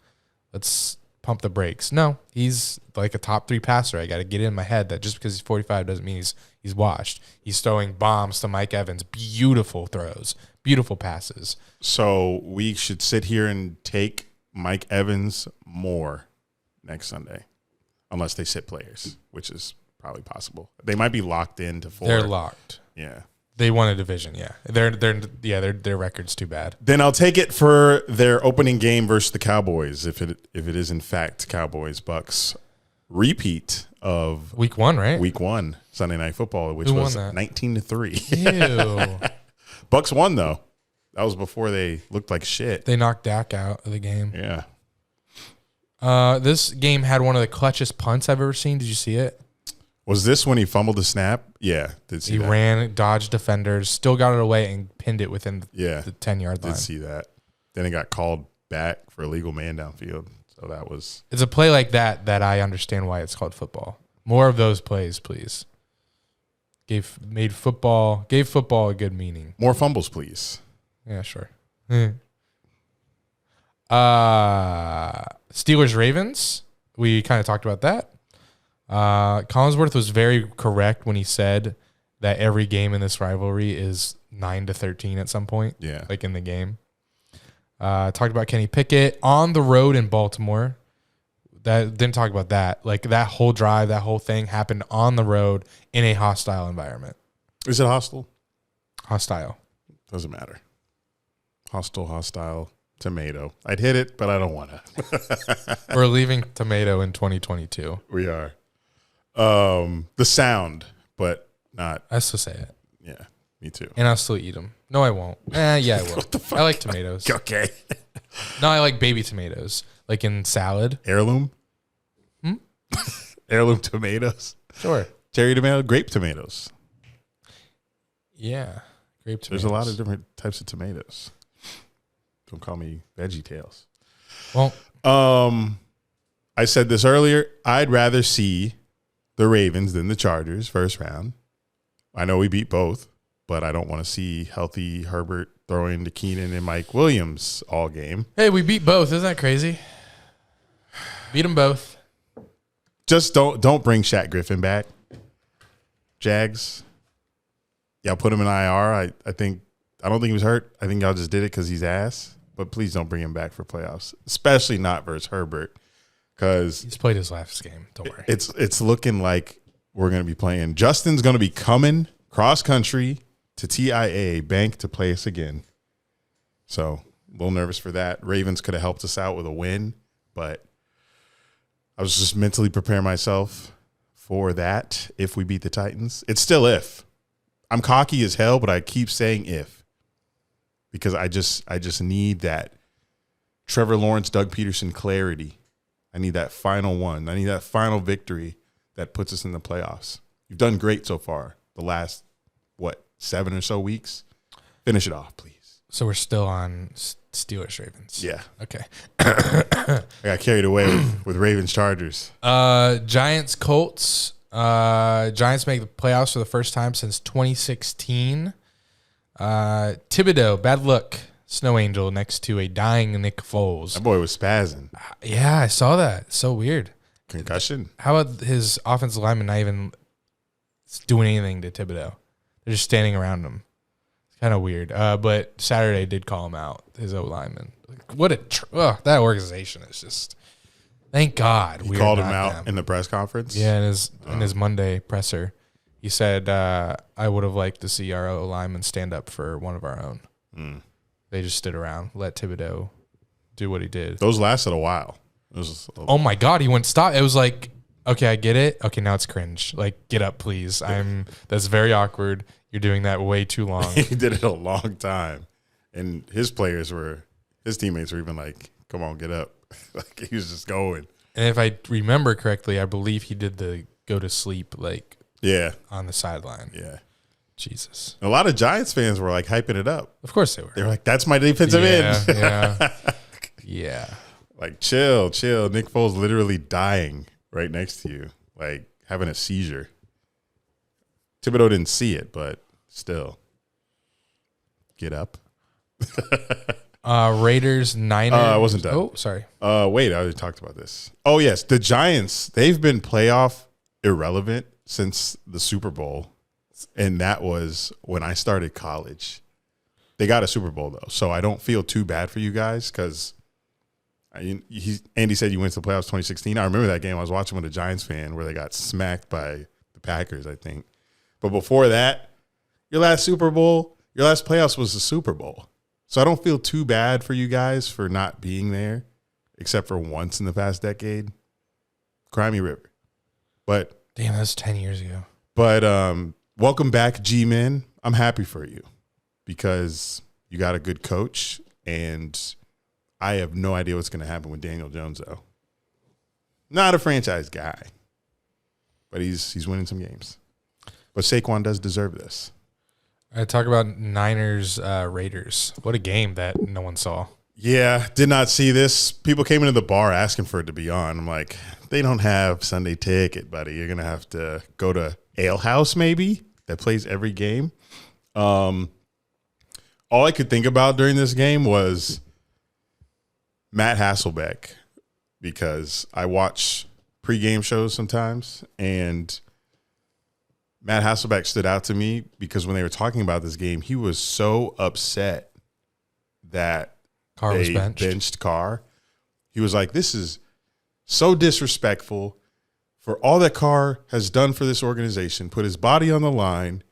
Let's pump the brakes. No, he's like a top 3 passer. I got to get in my head that just because he's 45 doesn't mean he's washed. He's throwing bombs to Mike Evans. Beautiful throws. Beautiful passes. So we should sit here and take Mike Evans more next Sunday, unless they sit players, which is probably possible. They might be locked into 4. They're locked. Yeah. They won a division, yeah. Their record's too bad. Then I'll take it for their opening game versus the Cowboys, if it is in fact Cowboys Bucks repeat of week 1, right? Week 1 Sunday Night Football, which Who was won that? 19-3. Ew. Bucks won though. That was before they looked like shit. They knocked Dak out of the game. Yeah. This game had one of the clutchest punts I've ever seen. Did you see it? Was this when he fumbled the snap? Yeah, did see he that. He ran, dodged defenders, still got it away, and pinned it within the 10-yard line. Did see that. Then it got called back for illegal man downfield. So that was... It's a play like that I understand why it's called football. More of those plays, please. Gave football a good meaning. More fumbles, please. Yeah, sure. Steelers-Ravens. We kind of talked about that. Collinsworth was very correct when he said that every game in this rivalry is 9-13 at some point. Yeah. Like in the game. Talked about Kenny Pickett on the road in Baltimore. That didn't talk about that. Like that whole drive, that whole thing happened on the road in a hostile environment. Is it hostile? Hostile. Doesn't matter. Hostile, tomato. I'd hit it, but I don't want to. We're leaving tomato in 2022. We are. The sound, but not. I still say it. Yeah, me too. And I'll still eat them. No, I won't. Yeah, I will. What the fuck? I like tomatoes. Okay. No, I like baby tomatoes, like in salad. Heirloom? Heirloom tomatoes? Sure. Cherry tomato, grape tomatoes. Yeah, grape tomatoes. There's a lot of different types of tomatoes. Don't call me Veggie Tales. Well, I said this earlier. I'd rather see the Ravens than the Chargers first round. I know we beat both, but I don't want to see healthy Herbert throwing to Keenan and Mike Williams all game. hey, we beat both. Isn't that crazy? Beat them both. Just don't bring Shaq Griffin back. Jags. Y'all put him in IR. I don't think he was hurt. I think y'all just did it because he's ass. But please don't bring him back for playoffs, especially not versus Herbert, because He's played his last game. Don't worry. it's looking like we're going to be playing. Justin's going to be coming cross country to TIA Bank to play us again. So a little nervous for that. Ravens could have helped us out with a win, but I was just mentally preparing myself for that if we beat the Titans. It's still if. I'm cocky as hell, but I keep saying if. Because I just need that Trevor Lawrence, Doug Peterson clarity. I need that final one. I need that final victory that puts us in the playoffs. You've done great so far. The last, 7 or so weeks? Finish it off, please. So we're still on Steelers Ravens. Yeah. Okay. I got carried away with Ravens Chargers. Giants Colts. Giants make the playoffs for the first time since 2016. Thibodeau, bad luck. Snow Angel next to a dying Nick Foles. That boy was spazzing. Yeah, I saw that. So weird. Concussion. How about his offensive lineman not even doing anything to Thibodeau? They're just standing around him. It's kind of weird. But Saturday did call him out, his O lineman. What that organization is just. Thank God he called him out in the press conference. Yeah, in his Monday presser, he said, "I would have liked to see our O lineman stand up for one of our own." They just stood around, let Thibodeau do what he did. Those lasted a while. Oh my God, he wouldn't stop. It was like, okay, I get it. Okay, now it's cringe. Like, get up, please. That's very awkward. You're doing that way too long. He did it a long time. And his teammates were even like, come on, get up. Like, he was just going. And if I remember correctly, I believe he did the go to sleep, on the sideline. Yeah. Jesus. A lot of Giants fans were like hyping it up. Of course they were. They were like, that's my defensive end. Yeah. Yeah. Like, chill. Nick Foles literally dying right next to you, like having a seizure. Thibodeau didn't see it, but still. Get up. Raiders, Niners. I wasn't done. Oh, sorry. Wait, I already talked about this. Oh, yes. The Giants, they've been playoff irrelevant since the Super Bowl. And that was when I started college. They got a Super Bowl, though. So I don't feel too bad for you guys because Andy said you went to the playoffs 2016. I remember that game. I was watching with a Giants fan where they got smacked by the Packers, I think. But before that, your last playoffs was the Super Bowl. So I don't feel too bad for you guys for not being there, except for once in the past decade. Crimey River. But damn, that's 10 years ago. But welcome back, G-Men. I'm happy for you because you got a good coach, and I have no idea what's going to happen with Daniel Jones, though. Not a franchise guy, but he's winning some games. But Saquon does deserve this. I talk about Niners, Raiders. What a game that no one saw. Yeah, did not see this. People came into the bar asking for it to be on. I'm like, they don't have Sunday ticket, buddy. You're going to have to go to Ale House, maybe, that plays every game. All I could think about during this game was Matt Hasselbeck, because I watch pregame shows sometimes, and Matt Hasselbeck stood out to me because when they were talking about this game, he was so upset that Carr was they benched. Carr. He was like, this is so disrespectful for all that Carr has done for this organization, put his body on the line.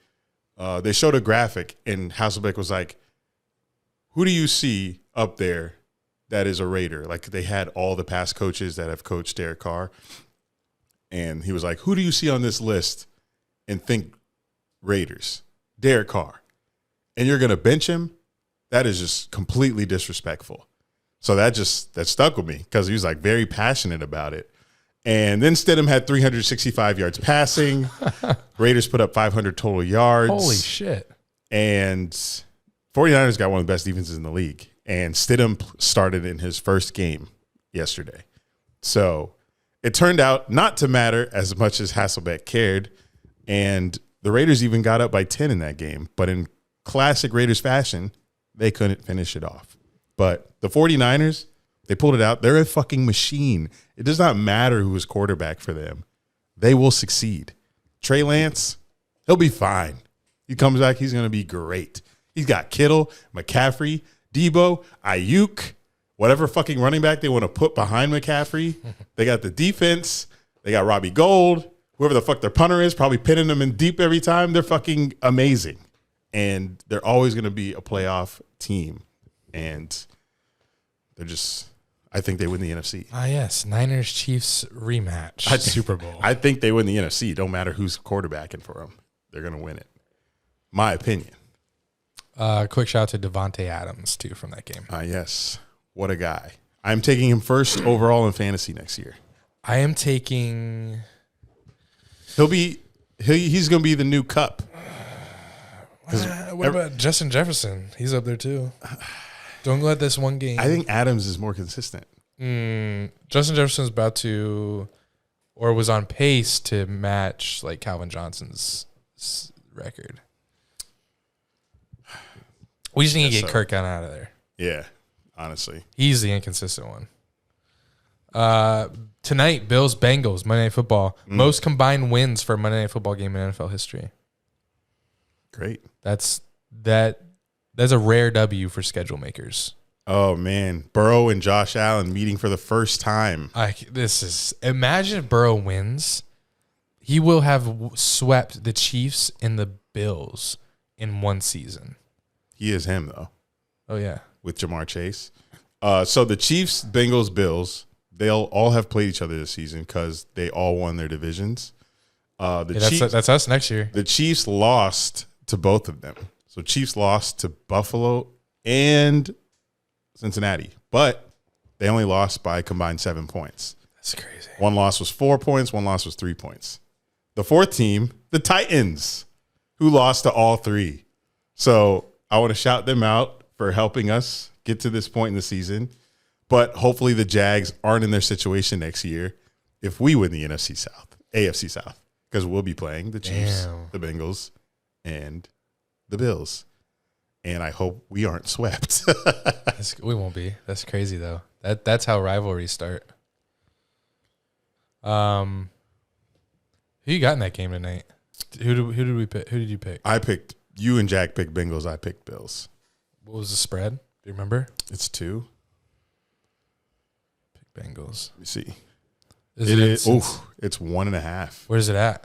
They showed a graphic, and Hasselbeck was like, who do you see up there that is a Raider? Like, they had all the past coaches that have coached Derek Carr. And he was like, who do you see on this list and think Raiders? Derek Carr. And you're going to bench him? That is just completely disrespectful. So that stuck with me because he was like very passionate about it. And then Stidham had 365 yards passing. Raiders put up 500 total yards. Holy shit. And 49ers got one of the best defenses in the league. And Stidham started in his first game yesterday. So it turned out not to matter as much as Hasselbeck cared. And the Raiders even got up by 10 in that game. But in classic Raiders fashion, they couldn't finish it off. But the 49ers, they pulled it out. They're a fucking machine. It does not matter who is quarterback for them. They will succeed. Trey Lance, he'll be fine. He comes back, he's going to be great. He's got Kittle, McCaffrey, Debo, Ayuk, whatever fucking running back they want to put behind McCaffrey. They got the defense. They got Robbie Gould. Whoever the fuck their punter is, probably pinning them in deep every time. They're fucking amazing. And they're always going to be a playoff team. And they're just, I think they win the NFC. Ah, yes. Niners Chiefs rematch. Super Bowl. I think they win the NFC. Don't matter who's quarterbacking for them. They're going to win it. My opinion. Quick shout out to Devontae Adams, too, from that game. Yes. What a guy. I'm taking him first overall in fantasy next year. I am taking... He's going to be the new Cup. What about Justin Jefferson? He's up there, too. Don't let this one game... I think Adams is more consistent. Justin Jefferson's about to... or was on pace to match, like, Calvin Johnson's record. We just need to get Kirk out of there. Yeah, honestly. He's the inconsistent one. Tonight, Bills-Bengals, Monday Night Football. Most combined wins for a Monday Night Football game in NFL history. Great. That's a rare W for schedule makers. Oh, man. Burrow and Josh Allen meeting for the first time. Imagine if Burrow wins. He will have swept the Chiefs and the Bills in one season. He is him, though. Oh, yeah. With Jamar Chase. So the Chiefs, Bengals, Bills, they'll all have played each other this season because they all won their divisions. That's us next year. The Chiefs lost to both of them. So Chiefs lost to Buffalo and Cincinnati, but they only lost by a combined 7 points. That's crazy. One loss was 4 points. One loss was 3 points. The fourth team, the Titans, who lost to all three. So I want to shout them out for helping us get to this point in the season. But hopefully the Jags aren't in their situation next year if we win the AFC South, because we'll be playing the Chiefs, the Bengals, and the Bills. And I hope we aren't swept. We won't be. That's crazy, though. That's how rivalries start. Who you got in that game tonight? Who did we pick? Who did you pick? You and Jack picked Bengals. I picked Bills. What was the spread? Do you remember? It's 2. Pick Bengals. Let me see. It's 1.5. Where's it at?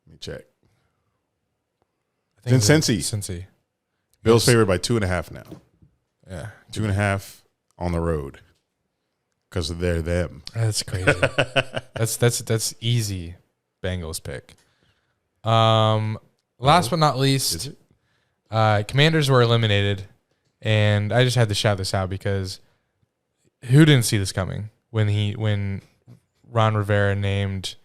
Let me check. I think It's in Cincy. Cincy. Bills favored by 2.5 now. Yeah. 2.5 on the road because they're them. That's crazy. that's easy Bengals pick. Last but not least, Commanders were eliminated, and I just had to shout this out because who didn't see this coming when Ron Rivera named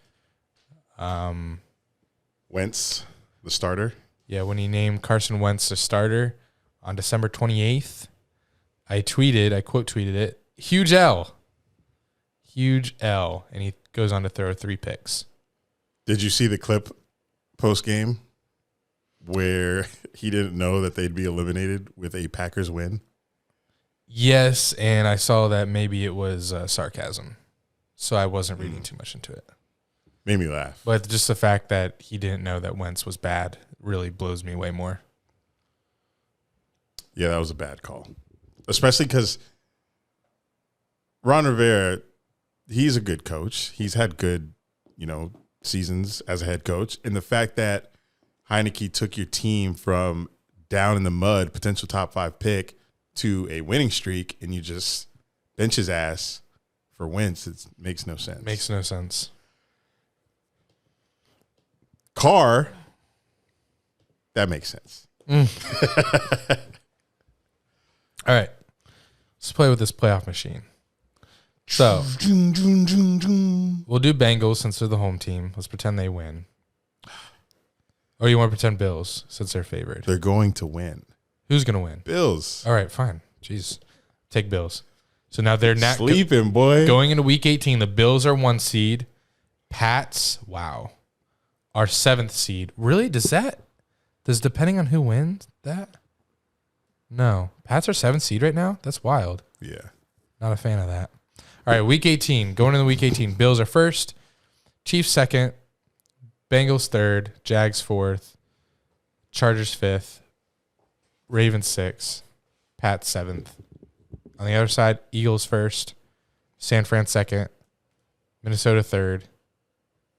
Wentz the starter? Yeah, when he named Carson Wentz the starter on December 28th, I quote tweeted it, huge L, and he goes on to throw 3 picks. Did you see the clip post game where he didn't know that they'd be eliminated with a Packers win? Yes, and I saw that maybe it was sarcasm, so I wasn't reading too much into it. Made me laugh. But just the fact that he didn't know that Wentz was bad really blows me way more. Yeah, that was a bad call, especially because Ron Rivera, he's a good coach. He's had good, seasons as a head coach. And the fact that Heineke took your team from down in the mud, potential top 5 pick, to a winning streak, and you just bench his ass for Wentz, it makes no sense. Makes no sense. Carr, that makes sense. All right. Let's play with this playoff machine. So, we'll do Bengals since they're the home team. Let's pretend they win. Or you want to pretend Bills since they're favored? They're going to win. Who's going to win? Bills. All right, fine. Jeez. Take Bills. So now they're not sleeping, boy. Going into week 18, the Bills are 1 seed. Pats, wow, are 7th seed. Really? Does depending on who wins that? No. Pats are 7th seed right now? That's wild. Yeah. Not a fan of that. All right, week 18. Going into week 18, Bills are 1st, Chiefs 2nd, Bengals 3rd, Jags 4th, Chargers 5th, Ravens 6th, Pats 7th. On the other side, Eagles 1st, San Fran 2nd, Minnesota 3rd,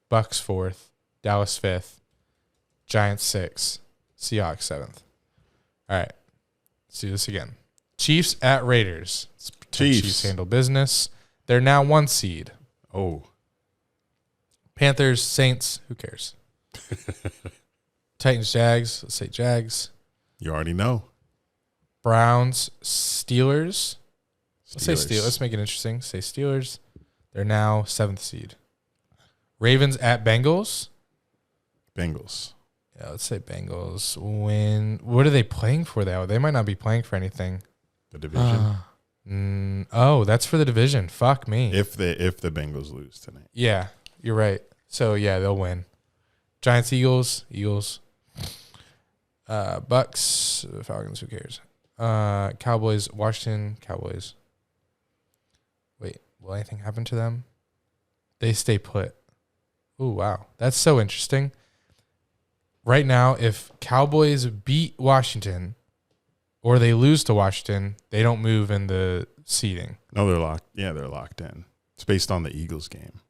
Bucks 4th, Dallas 5th, Giants 6th, Seahawks 7th. All right, let's do this again. Chiefs at Raiders. Chiefs handle business. They're now 1 seed. Oh. Panthers, Saints, who cares? Titans, Jags, let's say Jags. You already know. Browns, Steelers. Let's say Steelers. Let's make it interesting. Say Steelers. They're now 7th seed. Ravens at Bengals. Bengals. Yeah, let's say Bengals win. What are they playing for, though? They might not be playing for anything. The division. That's for the division. Fuck me. If the Bengals lose tonight. Yeah, you're right. So, yeah, they'll win. Giants, Eagles. Bucks, Falcons, who cares? Cowboys, Washington, Cowboys. Wait, will anything happen to them? They stay put. Ooh, wow. That's so interesting. Right now, if Cowboys beat Washington or they lose to Washington, they don't move in the seeding. No, they're locked. Yeah, they're locked in. It's based on the Eagles game.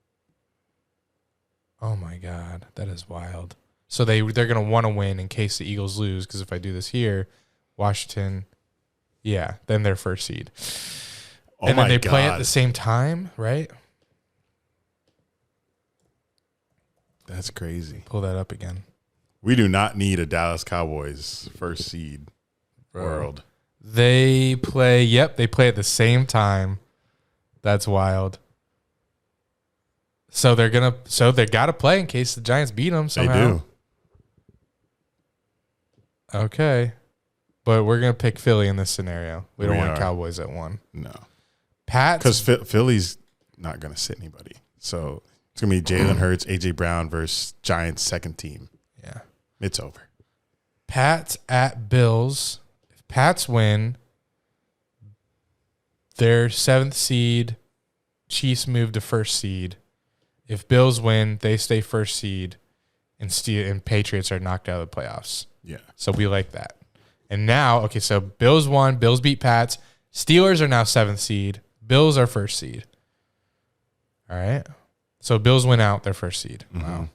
Oh, my God. That is wild. So they're going to want to win in case the Eagles lose, because if I do this here, Washington, yeah, then they're 1st seed. Oh, and my then they God. play at the same time, right? That's crazy. Pull that up again. We do not need a Dallas Cowboys 1st seed world. They play at the same time. That's wild. So they got to play in case the Giants beat them somehow. They do. Okay. But we're going to pick Philly in this scenario. We don't want are. Cowboys at 1. No. Pats. Because Philly's not going to sit anybody. So it's going to be Jalen Hurts, A.J. Brown versus Giants' 2nd team. Yeah. It's over. Pats at Bills. If Pats win, they're 7th seed. Chiefs move to 1st seed. If Bills win, they stay 1st seed, and Patriots are knocked out of the playoffs. Yeah. So we like that. And now, okay, so Bills won. Bills beat Pats. Steelers are now 7th seed. Bills are 1st seed. All right. So Bills win out. They're 1st seed. Mm-hmm. Wow.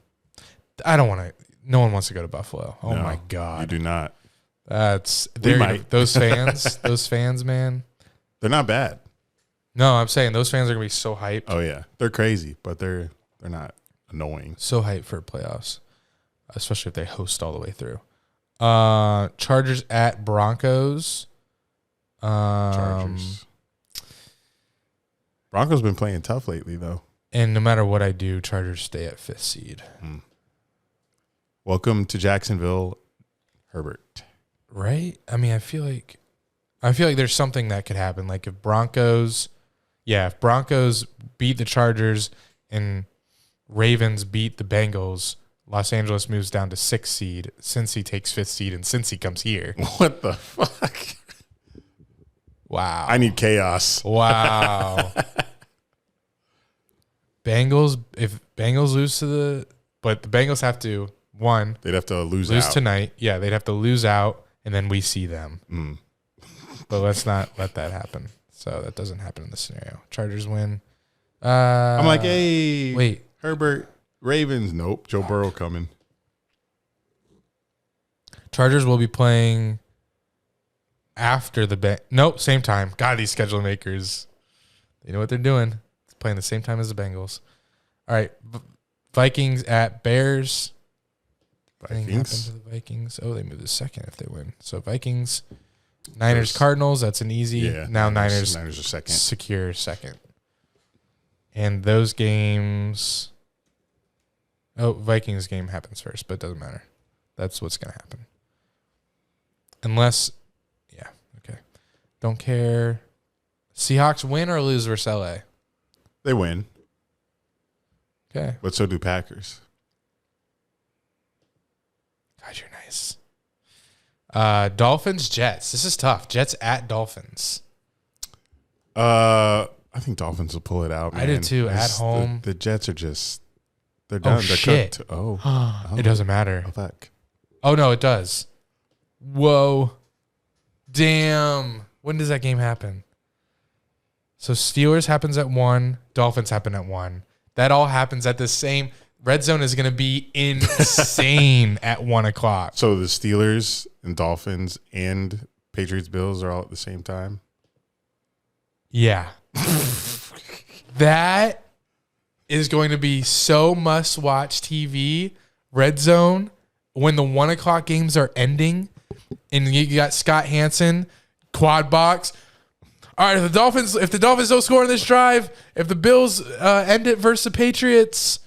I don't want to. No one wants to go to Buffalo. Oh, No, my God. You do not. Those fans, man. They're not bad. No, I'm saying those fans are going to be so hyped. Oh, yeah. They're crazy, but they're not annoying. So hyped for playoffs, especially if they host all the way through. Chargers at Broncos. Chargers. Broncos been playing tough lately, though. And no matter what I do, Chargers stay at 5th seed. Welcome to Jacksonville, Herbert. Right? I mean, I feel like there's something that could happen. Like if Broncos beat the Chargers and Ravens beat the Bengals, Los Angeles moves down to 6th seed. Cincy takes 5th seed, and Cincy comes here. What the fuck? Wow. I need chaos. Wow. If Bengals lose but the Bengals have to, they'd have to lose out tonight. Yeah, they'd have to lose out, and then we see them. But let's not let that happen. So that doesn't happen in this scenario. Chargers win. I'm like, hey, wait. Herbert, Ravens. Nope. Joe Burrow coming. Chargers will be playing after the Nope, same time. God, these schedule makers. They know what they're doing. It's playing the same time as the Bengals. All right. Vikings at Bears. Anything happen to the Vikings? Oh, they move to 2nd if they win. So Vikings, Niners, Cardinals. That's an easy. Yeah, now Niners are 2nd. Secure 2nd. And those games. Oh, Vikings game happens first, but it doesn't matter. That's what's going to happen. Unless, yeah, okay. Don't care. Seahawks win or lose versus LA? They win. Okay. But so do Packers. God, you're nice. Dolphins, Jets. This is tough. Jets at Dolphins. I think Dolphins will pull it out, man. I did too. At home. The Jets are just, they're done. Oh, They're shit. cooked. Oh. It doesn't matter. Oh, fuck. Oh, no, it does. Whoa. Damn. When does that game happen? So Steelers happens at 1. Dolphins happen at 1. That all happens at the same. Red zone is going to be insane at 1 o'clock. So the Steelers and Dolphins and Patriots Bills are all at the same time? Yeah. That is going to be so must-watch TV, Red Zone, when the 1 o'clock games are ending, and you got Scott Hansen, quad box. All right, if the Dolphins don't score on this drive, if the Bills end it versus the Patriots,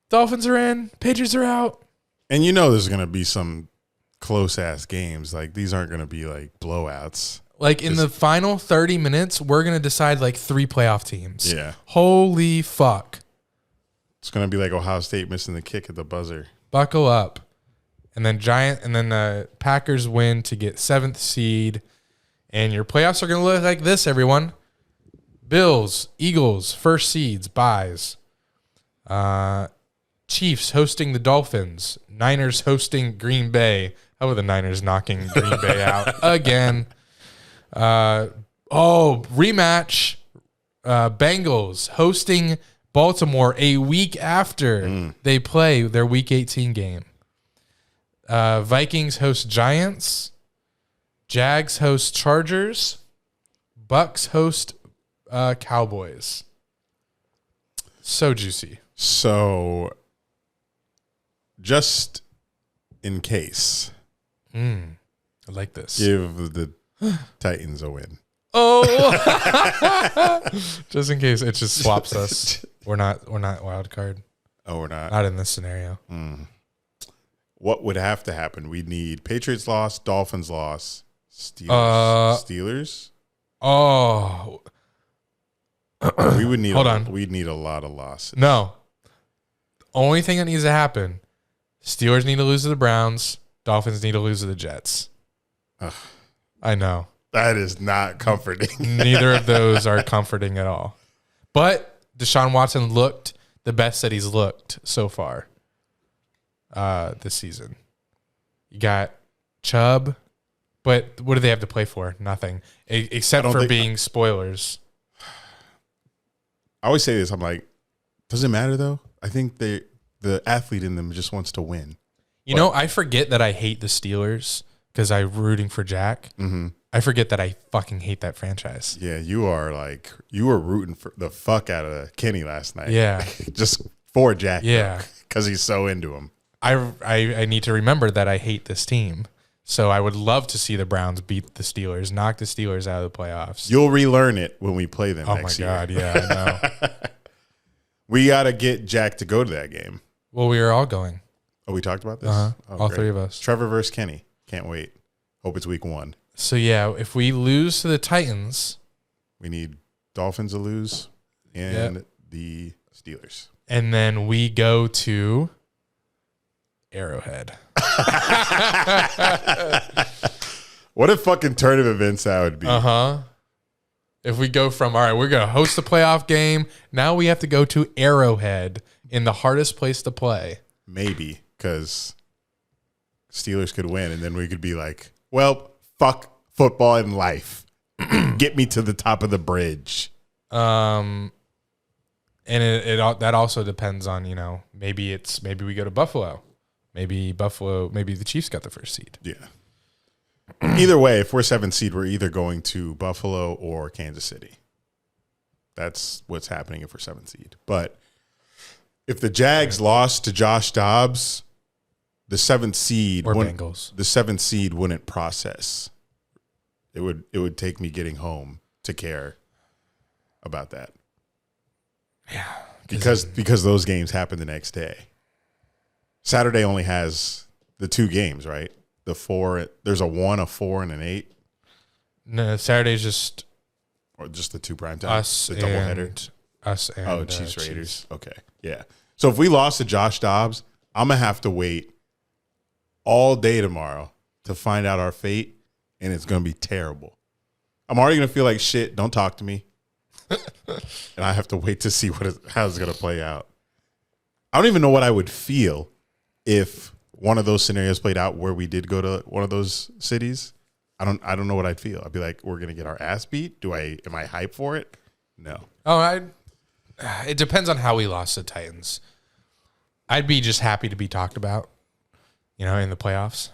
Dolphins are in, Patriots are out. And you know there's going to be some close-ass games. Like, these aren't going to be, like, blowouts. Like, in the final 30 minutes, we're going to decide, like, 3 playoff teams. Yeah. Holy fuck. It's going to be like Ohio State missing the kick at the buzzer. Buckle up. And then the Packers win to get 7th seed. And your playoffs are going to look like this, everyone. Bills, Eagles, first seeds, buys. Chiefs hosting the Dolphins. Niners hosting Green Bay. How about the Niners knocking Green Bay out again? Rematch. Bengals hosting Baltimore a week after they play their Week 18 game. Vikings host Giants. Jags host Chargers. Bucks host Cowboys. So juicy. So, just in case, I like this. give the Titans a win. Oh, just in case it just swaps us. We're not wild card. Oh, we're not. Not in this scenario. What would have to happen? We'd need Patriots loss, Dolphins loss, Steelers. Oh, We would need. Hold on. We'd need a lot of losses. no. Only thing that needs to happen: Steelers need to lose to the Browns. Dolphins need to lose to the Jets. I know. That is not comforting. Neither of those are comforting at all. But Deshaun Watson looked the best that he's looked so far this season. You got Chubb, but what do they have to play for? Nothing. Except for being spoilers. I always say this. I'm like, does it matter though? I think the athlete in them just wants to win. You know, I forget that I hate the Steelers because I'm rooting for Jack. Mm-hmm. I forget that I fucking hate that franchise. Yeah, you were rooting for the fuck out of Kenny last night. Yeah. Just for Jack. Yeah. Because he's so into him. I need to remember that I hate this team. So I would love to see the Browns beat the Steelers, knock the Steelers out of the playoffs. You'll relearn it when we play them next year. Oh, my God. Yeah, I know. We got to get Jack to go to that game. Well, we are all going. Oh, we talked about this? Uh-huh. Oh, All great. 3 of us. Trevor versus Kenny. Can't wait. Hope it's week 1. So, yeah, if we lose to the Titans. We need Dolphins to lose and the Steelers. And then we go to Arrowhead. What a fucking turn of events that would be. Uh-huh. If we go from, all right, we're going to host a playoff game. Now we have to go to Arrowhead in the hardest place to play. Maybe, because Steelers could win, and then we could be like, well, fuck football and life. Get me to the top of the bridge. And that also depends on, maybe we go to Buffalo. Maybe the Chiefs got the first seed. Yeah. Either way, if we're 7th seed, we're either going to Buffalo or Kansas City. That's what's happening if we're 7th seed. But if the Jags lost to Josh Dobbs, the 7th seed or Bengals, the 7th seed wouldn't process. It would take me getting home to care about that. Yeah, because those games happen the next day. Saturday only has the 2 games, right? There's a 1, a 4, and an 8. No, Saturday's just or just the 2 primetime. Us, the doubleheader. Us and Chiefs Raiders. Okay, yeah. So if we lost to Josh Dobbs, I'm gonna have to wait all day tomorrow to find out our fate, and it's gonna be terrible. I'm already gonna feel like shit. Don't talk to me, and I have to wait to see how it's gonna play out. I don't even know what I would feel if one of those scenarios played out where we did go to one of those cities. I don't know what I'd feel. I'd be like, we're gonna get our ass beat. Am I hyped for it? No. Oh, it depends on how we lost to Titans. I'd be just happy to be talked about, in the playoffs.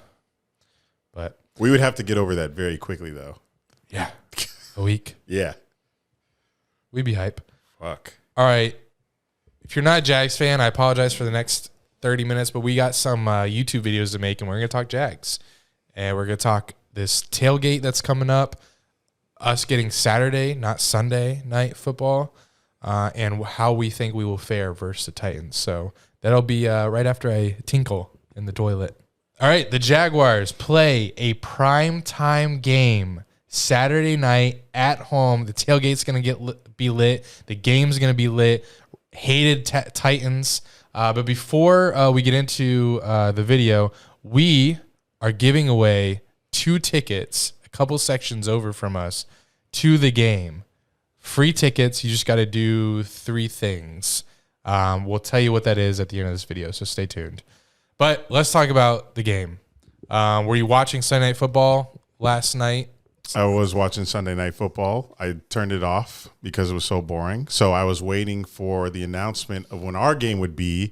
But we would have to get over that very quickly, though. Yeah, a week. Yeah. We'd be hype. Fuck. All right. If you're not a Jags fan, I apologize for the next 30 minutes, but we got some YouTube videos to make, and we're going to talk Jags. And we're going to talk this tailgate that's coming up, us getting Saturday, not Sunday night football, and how we think we will fare versus the Titans. So that'll be right after I tinkle in the toilet. All right, the Jaguars play a primetime game Saturday night at home. The tailgate's going to be lit. The game's going to be lit. Hated Titans. But before we get into the video, we are giving away 2 tickets, a couple sections over from us, to the game. Free tickets. You just got to do 3 things. We'll tell you what that is at the end of this video, so stay tuned. But let's talk about the game. Were you watching Sunday Night Football last night? I was watching Sunday Night Football. I turned it off because it was so boring. So I was waiting for the announcement of when our game would be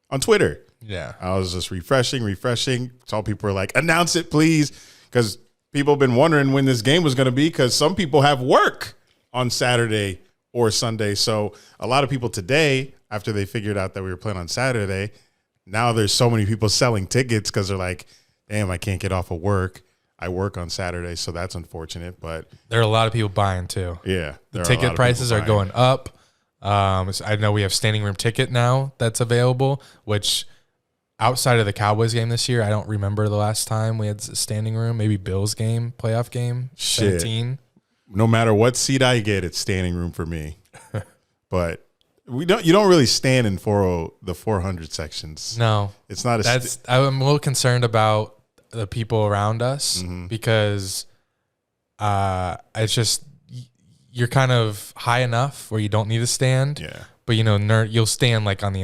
on Twitter. Yeah. I was just refreshing. Saw people were like, announce it, please. Because people have been wondering when this game was going to be because some people have work on Saturday or Sunday. So a lot of people today, after they figured out that we were playing on Saturday, now there's so many people selling tickets because they're like, damn, I can't get off of work. I work on Saturday, so that's unfortunate. But there are a lot of people buying too. Yeah. The ticket prices are going up. I know we have standing room ticket now that's available, which outside of the Cowboys game this year, I don't remember the last time we had standing room. Maybe Bills game, playoff game, 17. No matter what seat I get, it's standing room for me. But you don't really stand in the 400 sections. No. It's not I'm a little concerned about the people around us because it's just you're kind of high enough where you don't need to stand. Yeah. But you'll stand like on the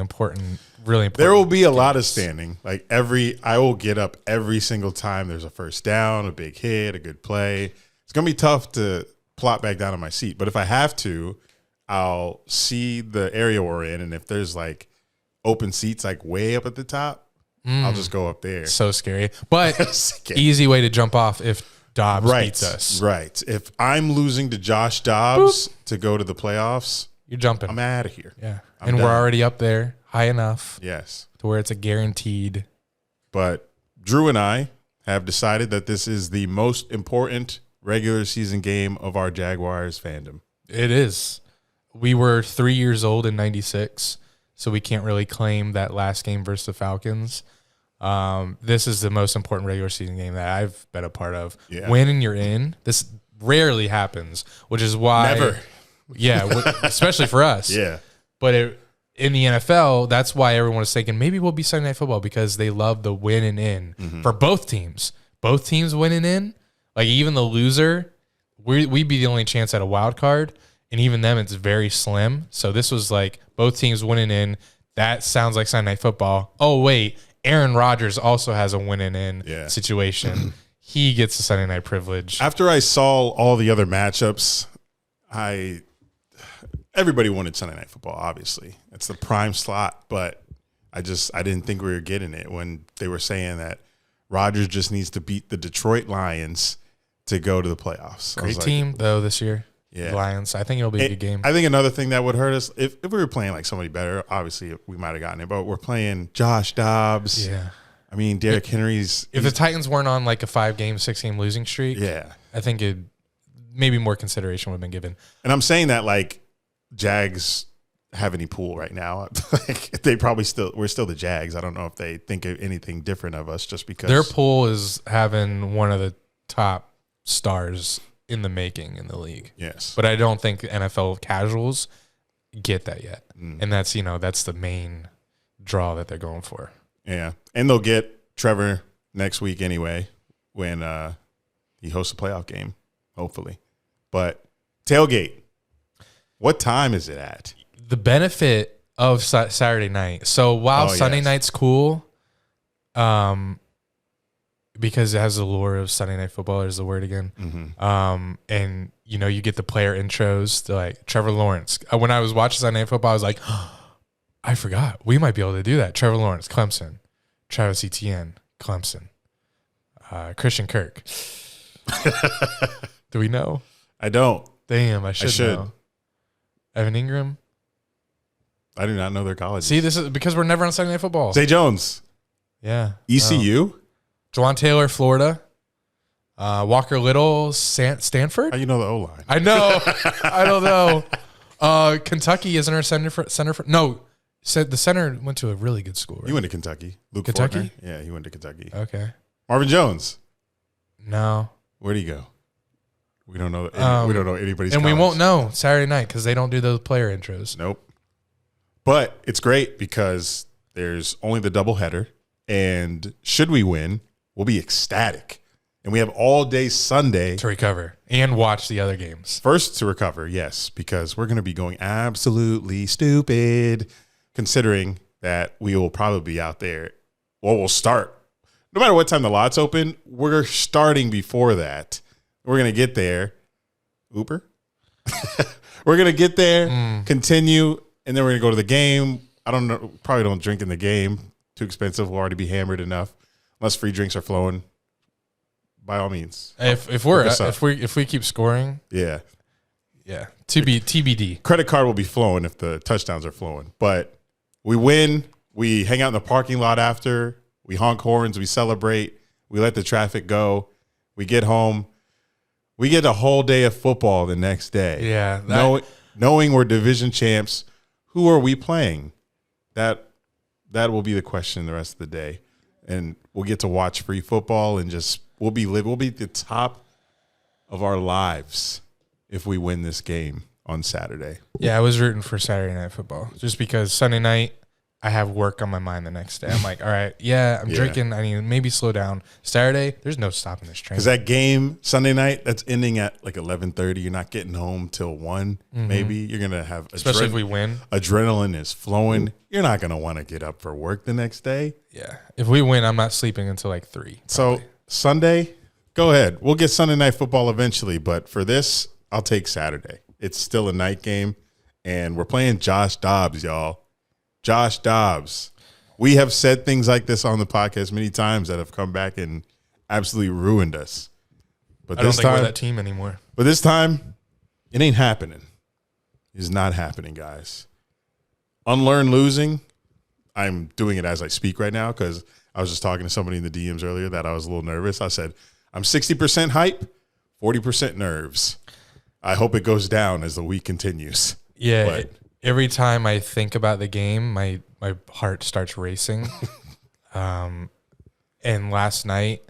really important. There will be a lot of standing. Like I will get up every single time there's a first down, a big hit, a good play. It's gonna be tough to plop back down in my seat. But if I have to, I'll see the area we're in, and if there's like open seats like way up at the top, I'll just go up there. So scary. But easy way to jump off if Dobbs beats us. Right. If I'm losing to Josh Dobbs to go to the playoffs, you're jumping. I'm out of here. Yeah. I'm done. We're already up there high enough. Yes. To where it's a guaranteed. But Drew and I have decided that this is the most important regular season game of our Jaguars fandom. It is. We were 3 years old in 96. So we can't really claim that last game versus the Falcons. This is the most important regular season game that I've been a part of. Yeah. When and you're in, this rarely happens, which is why. Never. Yeah, especially for us. Yeah. But in the NFL, that's why everyone is thinking maybe we'll be Sunday Night Football because they love the win and in for both teams. Both teams winning in. Like even the loser, we'd be the only chance at a wild card. And even them, it's very slim. So this was like both teams winning in. That sounds like Sunday Night Football. Oh, wait. Aaron Rodgers also has a winning in situation. He gets the Sunday night privilege. After I saw all the other matchups, everybody wanted Sunday Night Football, obviously. It's the prime slot, but I didn't think we were getting it when they were saying that Rodgers just needs to beat the Detroit Lions to go to the playoffs. Great team, though, this year. Yeah. The Lions. I think it'll be a good game. I think another thing that would hurt us, if we were playing like somebody better, obviously we might have gotten it, but we're playing Josh Dobbs. Yeah. I mean, Derrick Henry's. If the Titans weren't on like a 5-game, 6-game losing streak, I think maybe more consideration would have been given. And I'm saying that like Jags have any pool right now. Like they probably we're still the Jags. I don't know if they think of anything different of us just because their pool is having one of the top stars in the making in the league. Yes. But I don't think NFL casuals get that yet. And that's, that's the main draw that they're going for. Yeah. And they'll get Trevor next week anyway when he hosts a playoff game, hopefully. But tailgate, what time is it at? The benefit of Saturday night. So while Sunday night's cool, because it has the lure of Sunday Night Football, there's the word again. And, you get the player intros to like Trevor Lawrence. When I was watching Sunday Night Football, I was like, I forgot. We might be able to do that. Trevor Lawrence, Clemson. Travis Etienne, Clemson. Christian Kirk. Do we know? I don't. Damn, I should know. Evan Ingram. I do not know their colleges. See, this is because we're never on Sunday Night Football. Zay Jones. Yeah. ECU. Juwan Taylor, Florida. Walker Little, Stanford. How you know the O-line? I know. I don't know. Kentucky isn't our center for no. Said the center went to a really good school. Right? He went to Kentucky. Luke Kentucky? Fortner. Yeah, he went to Kentucky. Okay. Marvin Jones. No. Where'd he go? We don't know. We don't know anybody's. And college. we won't know Saturday night because they don't do those player intros. Nope. But it's great because there's only the doubleheader, and should we win, we'll be ecstatic, and we have all day Sunday To recover and watch the other games. first to recover. Yes, because we're going to be going absolutely stupid, considering that we will probably be out there. Well, we'll start no matter what time the lot's open. We're starting before that. We're going to get there. Uber. We're going to get there, continue, and then we're going to go to the game. I don't know. Probably don't drink in the game. Too expensive. We'll already be hammered enough. Unless free drinks are flowing, by all means. If we keep scoring, Yeah. yeah. TBD. Credit card will be flowing if the touchdowns are flowing. But we win. We hang out in the parking lot after. We honk horns. We celebrate. We let the traffic go. We get home. We get a whole day of football the next day. Yeah. Knowing we're division champs, who are we playing? That will be the question the rest of the day. And we'll get to watch free football and just we'll be at the top of our lives if we win this game on Saturday. Yeah, I was rooting for Saturday Night Football just because Sunday night I have work on my mind the next day. I'm like, all right, I'm drinking. I need to maybe slow down. Saturday, there's no stopping this train. Because that game Sunday night, that's ending at like 11:30. You're not getting home till 1. Maybe you're gonna have Especially if we win. Adrenaline is flowing. You're not gonna want to get up for work the next day. Yeah, if we win, I'm not sleeping until like 3. So Sunday, go ahead. We'll get Sunday Night Football eventually, but for this, I'll take Saturday. It's still a night game, and we're playing Josh Dobbs, y'all. Josh Dobbs. We have said things like this on the podcast many times that have come back and absolutely ruined us. But I don't this think we're time, that team anymore. but this time, it ain't happening. It's not happening, guys. Unlearn losing. I'm doing it as I speak right now because I was just talking to somebody in the DMs earlier that I was a little nervous. I said, I'm 60% hype, 40% nerves. I hope it goes down as the week continues. Yeah, But every time I think about the game, my heart starts racing. And last night,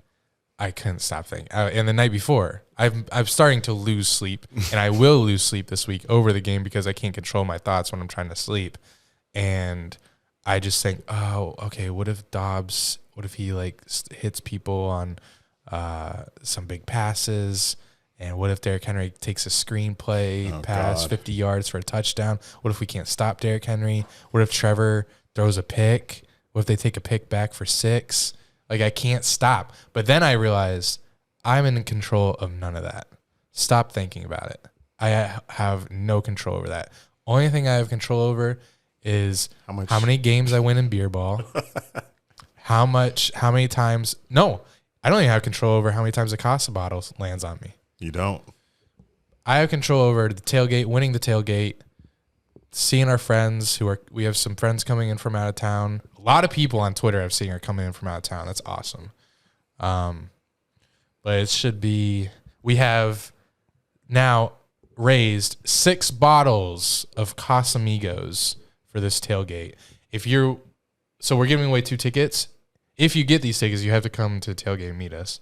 I couldn't stop thinking. And the night before, I'm starting to lose sleep, and I will lose sleep this week over the game because I can't control my thoughts when I'm trying to sleep. And I just think, oh, okay, what if he like hits people on some big passes? And what if Derrick Henry takes a screenplay pass 50 yards for a touchdown? What if we can't stop Derrick Henry? What if Trevor throws a pick? What if they take a pick back for 6? Like, I can't stop. But then I realized I'm in control of none of that. Stop thinking about it. I have no control over that. Only thing I have control over is how many games I win in beer ball. how many times. No, I don't even have control over how many times a Casa bottle lands on me. you don't. I have control over the tailgate, winning the tailgate, seeing our friends we have some friends coming in from out of town. A lot of people on Twitter I've seen are coming in from out of town. That's awesome. But it should be, we have now raised 6 bottles of Casamigos for this tailgate. So we're giving away 2 tickets. If you get these tickets, you have to come to the tailgate and meet us.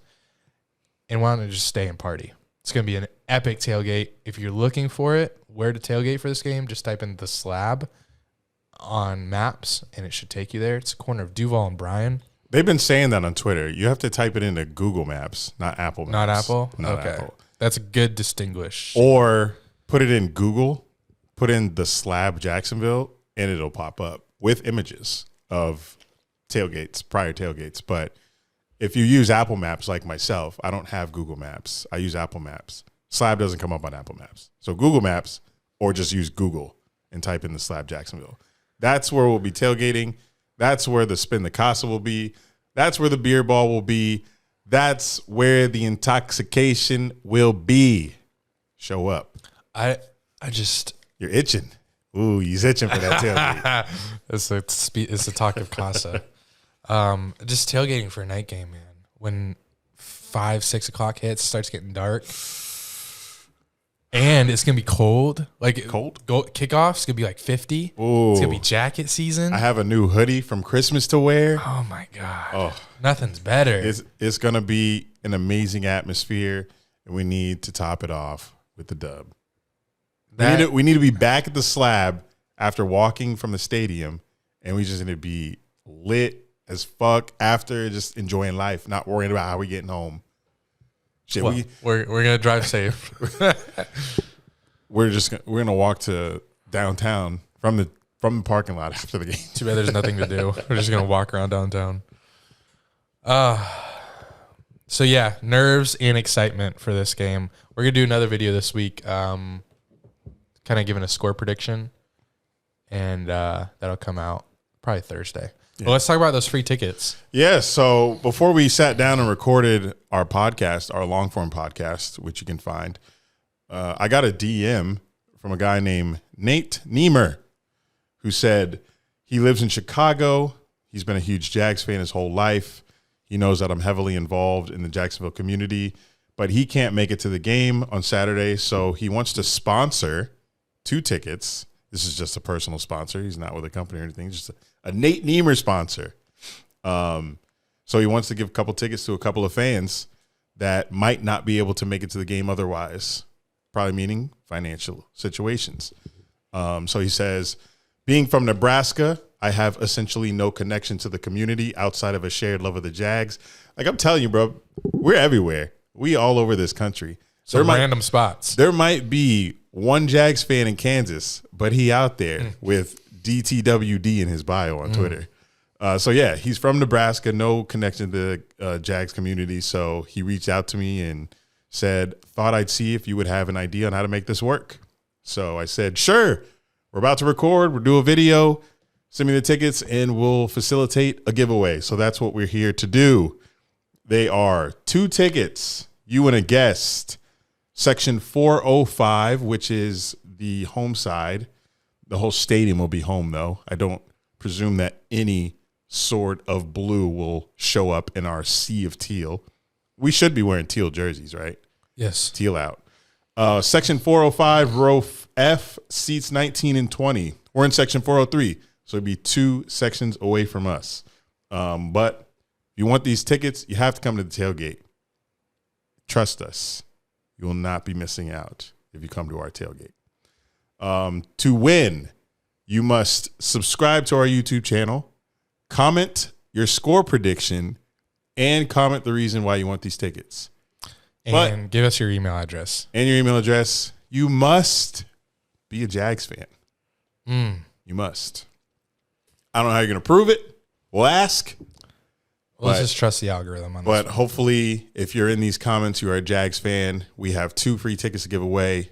And why don't you just stay and party? It's going to be an epic tailgate. If you're looking for it, where to tailgate for this game, just type in the Slab on maps, and it should take you there. It's the corner of Duval and Bryan. They've been saying that on Twitter. You have to type it into Google Maps, not Apple Maps. Not Apple? Not okay. Apple. That's a good distinguish. Or put it in Google, put in the Slab Jacksonville, and it'll pop up with images of tailgates, prior tailgates. But if you use Apple Maps like myself, I don't have Google Maps. I use Apple Maps. Slab doesn't come up on Apple Maps. So Google Maps, or just use Google and type in the Slab Jacksonville. That's where we'll be tailgating. That's where the Spin the Casa will be. That's where the beer ball will be. That's where the intoxication will be. Show up. I You're itching. Ooh, he's itching for that tailgate. It's a talk of casa. Just tailgating for a night game, man. When 5, 6 o'clock hits, it starts getting dark. And it's going to be cold. Like Cold? Kickoff's going to be like 50. Ooh. It's going to be jacket season. I have a new hoodie from Christmas to wear. Oh, my God. Oh, Nothing's better. it's going to be an amazing atmosphere, and we need to top it off with the dub. We need to be back at the slab after walking from the stadium, and we just need to be lit as fuck after, just enjoying life, not worrying about how we're getting home. Shit, Well, we're gonna drive safe. we're gonna walk to downtown from the parking lot after the game. Too bad there's nothing to do. We're just gonna walk around downtown. So yeah, nerves and excitement for this game. We're gonna do another video this week, kind of giving a score prediction, and that'll come out probably Thursday. Yeah. Well, let's talk about those free tickets. Yeah. So before we sat down and recorded our podcast, our long form podcast, which you can find, I got a DM from a guy named Nate Niemer, who said he lives in Chicago. He's been a huge Jags fan his whole life. He knows that I'm heavily involved in the Jacksonville community, but he can't make it to the game on Saturday, so he wants to sponsor 2 tickets. This is just a personal sponsor. He's not with a company or anything. He's just a Nate Niemer sponsor. So he wants to give a couple tickets to a couple of fans that might not be able to make it to the game otherwise, probably meaning financial situations. So he says, being from Nebraska, I have essentially no connection to the community outside of a shared love of the Jags. Like I'm telling you, bro, we're everywhere. We all over this country. Some random spots. There might be one Jags fan in Kansas, but he out there with DTWD in his bio on Twitter. So yeah, he's from Nebraska, no connection to the Jags community. So he reached out to me and said, thought I'd see if you would have an idea on how to make this work. So I said, sure, we're about to record. We'll do a video. Send me the tickets and we'll facilitate a giveaway. So that's what we're here to do. They are 2 tickets, you and a guest. Section 405, which is the home side. The whole stadium will be home, though. I don't presume that any sort of blue will show up in our sea of teal. We should be wearing teal jerseys, right? Yes. Teal out. Section 405, row F, seats 19 and 20. We're in section 403, so it'd be 2 sections away from us. But if you want these tickets, you have to come to the tailgate. Trust us. You will not be missing out if you come to our tailgate. To win, you must subscribe to our YouTube channel, comment your score prediction, and comment the reason why you want these tickets. And give us your email address. And your email address. You must be a Jags fan. You must. I don't know how you're going to prove it. We'll ask. Let's just trust the algorithm on this. But hopefully, if you're in these comments, you are a Jags fan. We have 2 free tickets to give away.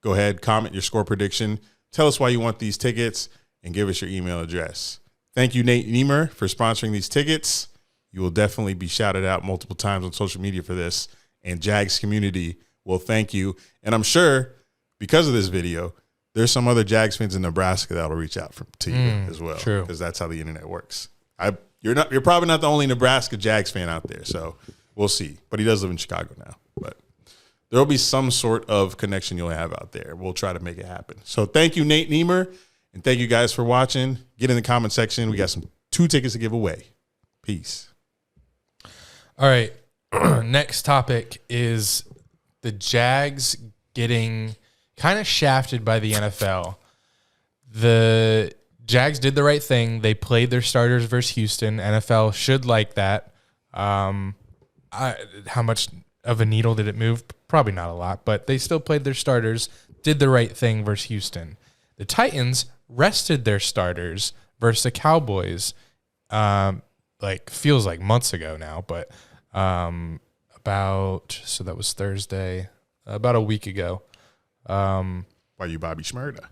Go ahead, comment your score prediction. Tell us why you want these tickets, and give us your email address. Thank you, Nate Niemer, for sponsoring these tickets. You will definitely be shouted out multiple times on social media for this, and Jags community will thank you. And I'm sure, because of this video, there's some other Jags fans in Nebraska that will reach out to you as well. True. Because that's how the internet works. You're probably not the only Nebraska Jags fan out there, so we'll see. But he does live in Chicago now. But there will be some sort of connection you'll have out there. We'll try to make it happen. So thank you, Nate Niemer, and thank you guys for watching. Get in the comment section. We got 2 tickets to give away. Peace. All right. Next topic is the Jags getting kind of shafted by the NFL. The Jags did the right thing. They played their starters versus Houston. NFL should like that. How much of a needle did it move? Probably not a lot, but they still played their starters, did the right thing versus Houston. The Titans rested their starters versus the Cowboys, feels like months ago now, but so that was Thursday, about a week ago. Why you Bobby Shmurda?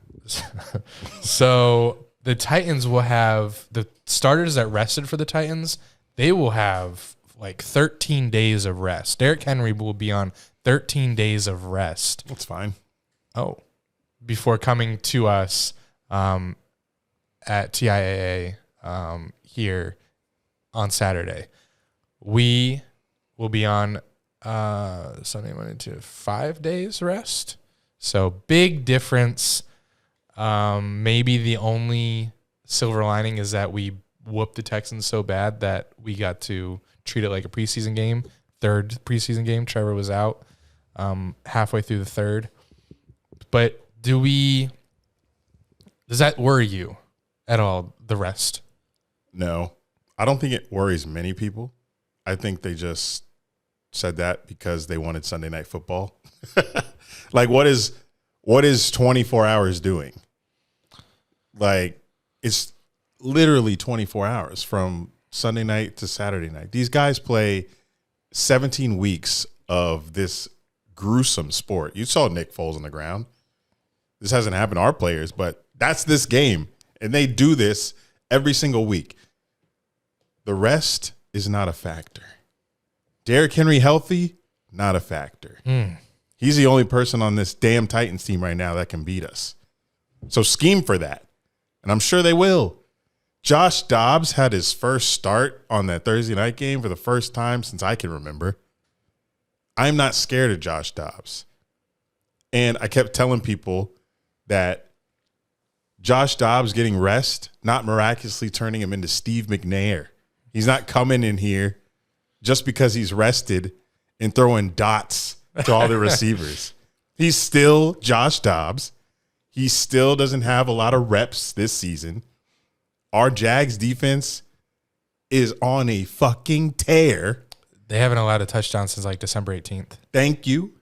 So the Titans will have the starters that rested for the Titans. They will have 13 days of rest. Derrick Henry will be on 13 days of rest. That's fine. Oh, before coming to us at TIAA here on Saturday. We will be on Sunday, Monday, Tuesday, 5 days rest. So big difference. Maybe the only silver lining is that we whooped the Texans so bad that we got to treat it like a preseason game. Third preseason game. Trevor was out halfway through the third. But does that worry you at all, the rest? No, I don't think it worries many people. I think they just said that because they wanted Sunday Night Football. Like, what is 24 hours doing? Like, it's literally 24 hours from Sunday night to Saturday night. These guys play 17 weeks of this gruesome sport. You saw Nick Foles on the ground. This hasn't happened to our players, but that's this game. And they do this every single week. The rest is not a factor. Derrick Henry healthy, not a factor. He's the only person on this damn Titans team right now that can beat us. So scheme for that. And I'm sure they will. Josh Dobbs had his first start on that Thursday night game for the first time since I can remember. I'm not scared of Josh Dobbs. And I kept telling people that Josh Dobbs getting rest, not miraculously turning him into Steve McNair. He's not coming in here just because he's rested and throwing dots to all the receivers. He's still Josh Dobbs. He still doesn't have a lot of reps this season. Our Jags defense is on a fucking tear. They haven't allowed a touchdown since like December 18th. Thank you.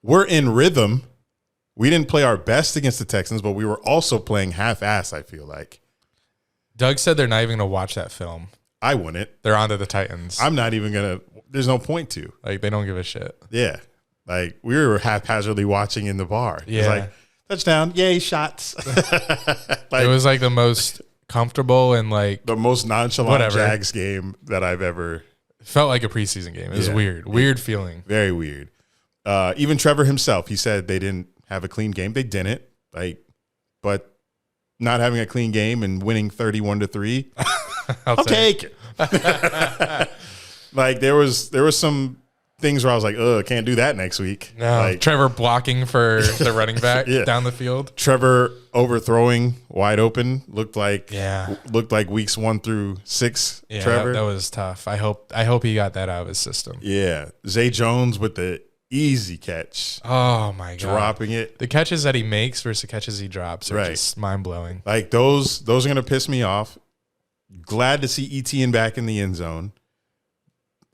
We're in rhythm. We didn't play our best against the Texans, but we were also playing half-ass, I feel like. Doug said they're not even going to watch that film. I wouldn't. They're on to the Titans. I'm not even going to. There's no point to. Like, they don't give a shit. Yeah. Like, we were haphazardly watching in the bar. Yeah. It's like, touchdown, yay, shots. Like, it was like the most comfortable and like the most nonchalant whatever. Jags game that I've ever. Felt like a preseason game. It was weird. Weird feeling. Very weird. Even Trevor himself, he said they didn't have a clean game. They didn't. Like, but not having a clean game and winning 31-3, I'll take it. Like, there was some things where I was like, I can't do that next week. No, like, Trevor blocking for the running back down the field. Trevor overthrowing wide open looked like weeks 1 through 6. Yeah, Trevor, that was tough. I hope he got that out of his system. Yeah, Zay Jones with the easy catch. Oh my god, dropping it. The catches that he makes versus the catches he drops are just mind blowing. Like those are gonna piss me off. Glad to see Etienne back in the end zone.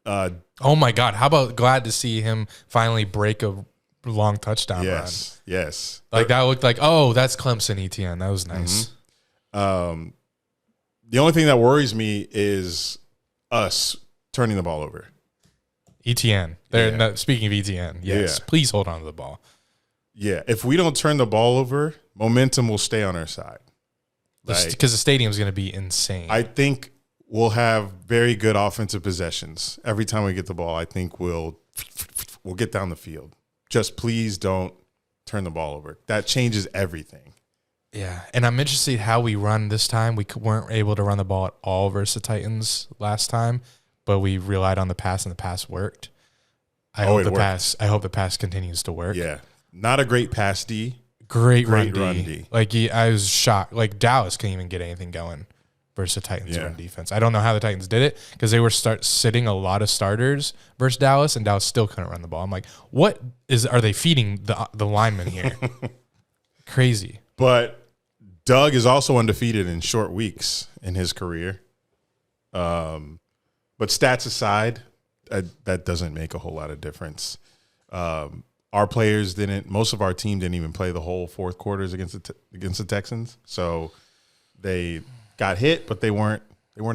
Oh my god, how about glad to see him finally break a long touchdown run? Yes. Like that looked like, oh, that's Clemson ETN. That was nice. Mm-hmm. The only thing that worries me is us turning the ball over. ETN. Speaking of ETN, yes, please hold on to the ball. Yeah, if we don't turn the ball over, momentum will stay on our side. Because the stadium's going to be insane. I think we'll have very good offensive possessions. Every time we get the ball, I think we'll get down the field. Just please don't turn the ball over. That changes everything. Yeah, and I'm interested how we run this time. We weren't able to run the ball at all versus the Titans last time, but we relied on the pass, and the pass worked. I hope the pass continues to work. Yeah, not a great pass D. Great run D. Like I was shocked. Like Dallas couldn't even get anything going versus the Titans run defense. I don't know how the Titans did it because they were sitting a lot of starters versus Dallas, and Dallas still couldn't run the ball. I'm like, are they feeding the linemen here? Crazy. But Doug is also undefeated in short weeks in his career. But stats aside, that doesn't make a whole lot of difference. Our players most of our team didn't even play the whole fourth quarters against the Texans. So they got hit, but they weren't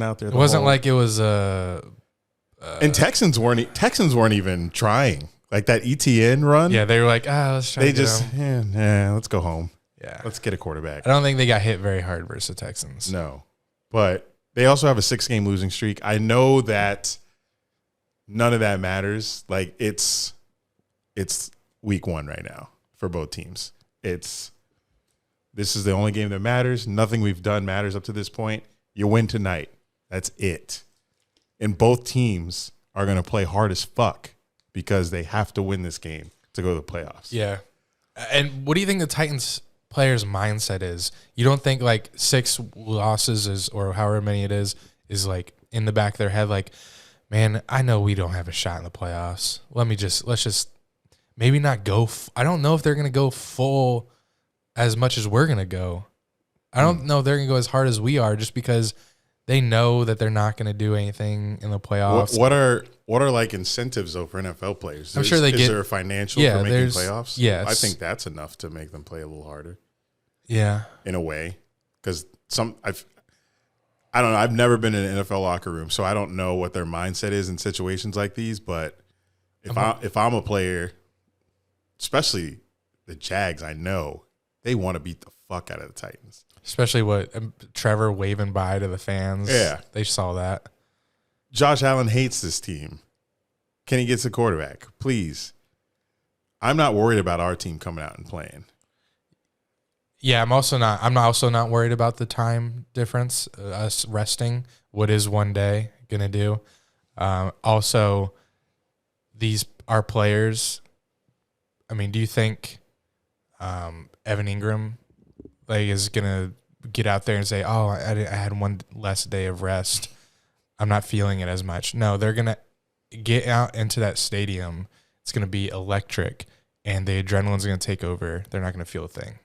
out there. It wasn't like it was and Texans weren't even trying. Like that ETN run. Yeah, they were like, let's try. Let's go home. Yeah, let's get a quarterback. I don't think they got hit very hard versus the Texans. No, but they also have a 6-game losing streak. I know that none of that matters. Like it's week 1 right now for both teams. It's This is the only game that matters. Nothing we've done matters up to this point. You win tonight. That's it. And both teams are going to play hard as fuck because they have to win this game to go to the playoffs. Yeah. And what do you think the Titans players' mindset is? You don't think like 6 losses is, or however many it is like in the back of their head, like, man, I know we don't have a shot in the playoffs. Let's just maybe not go. I don't know if they're going to go full as much as we're going to go. I don't know if they're going to go as hard as we are just because they know that they're not going to do anything in the playoffs. What are like incentives though for NFL players? I'm sure they is get. there a financial for making playoffs? Yeah, I think that's enough to make them play a little harder. Yeah, in a way, because I don't know. I've never been in an NFL locker room, so I don't know what their mindset is in situations like these. But if I'm a player, especially the Jags, I know they want to beat the fuck out of the Titans. Especially what Trevor waving by to the fans. Yeah. They saw that. Josh Allen hates this team. Kenny gets the quarterback. Please. I'm not worried about our team coming out and playing. Yeah, I'm also not worried about the time difference, us resting. What is one day going to do? Also, our players, I mean, do you think Evan Ingram is going to get out there and say, oh, I had one less day of rest. I'm not feeling it as much. No, they're going to get out into that stadium. It's going to be electric, and the adrenaline's going to take over. They're not going to feel a thing.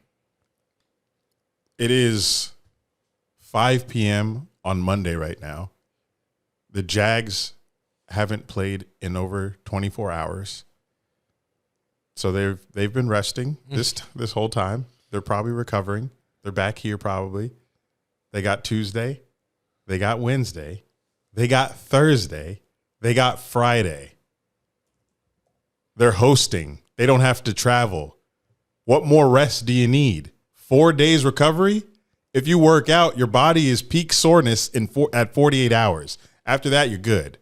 It is 5 p.m. on Monday right now. The Jags haven't played in over 24 hours. So they've been resting this whole time. They're probably recovering. They're back here probably. They got Tuesday. They got Wednesday. They got Thursday. They got Friday. They're hosting. They don't have to travel. What more rest do you need? 4 days recovery? If you work out, your body is peak soreness at 48 hours. After that, you're good.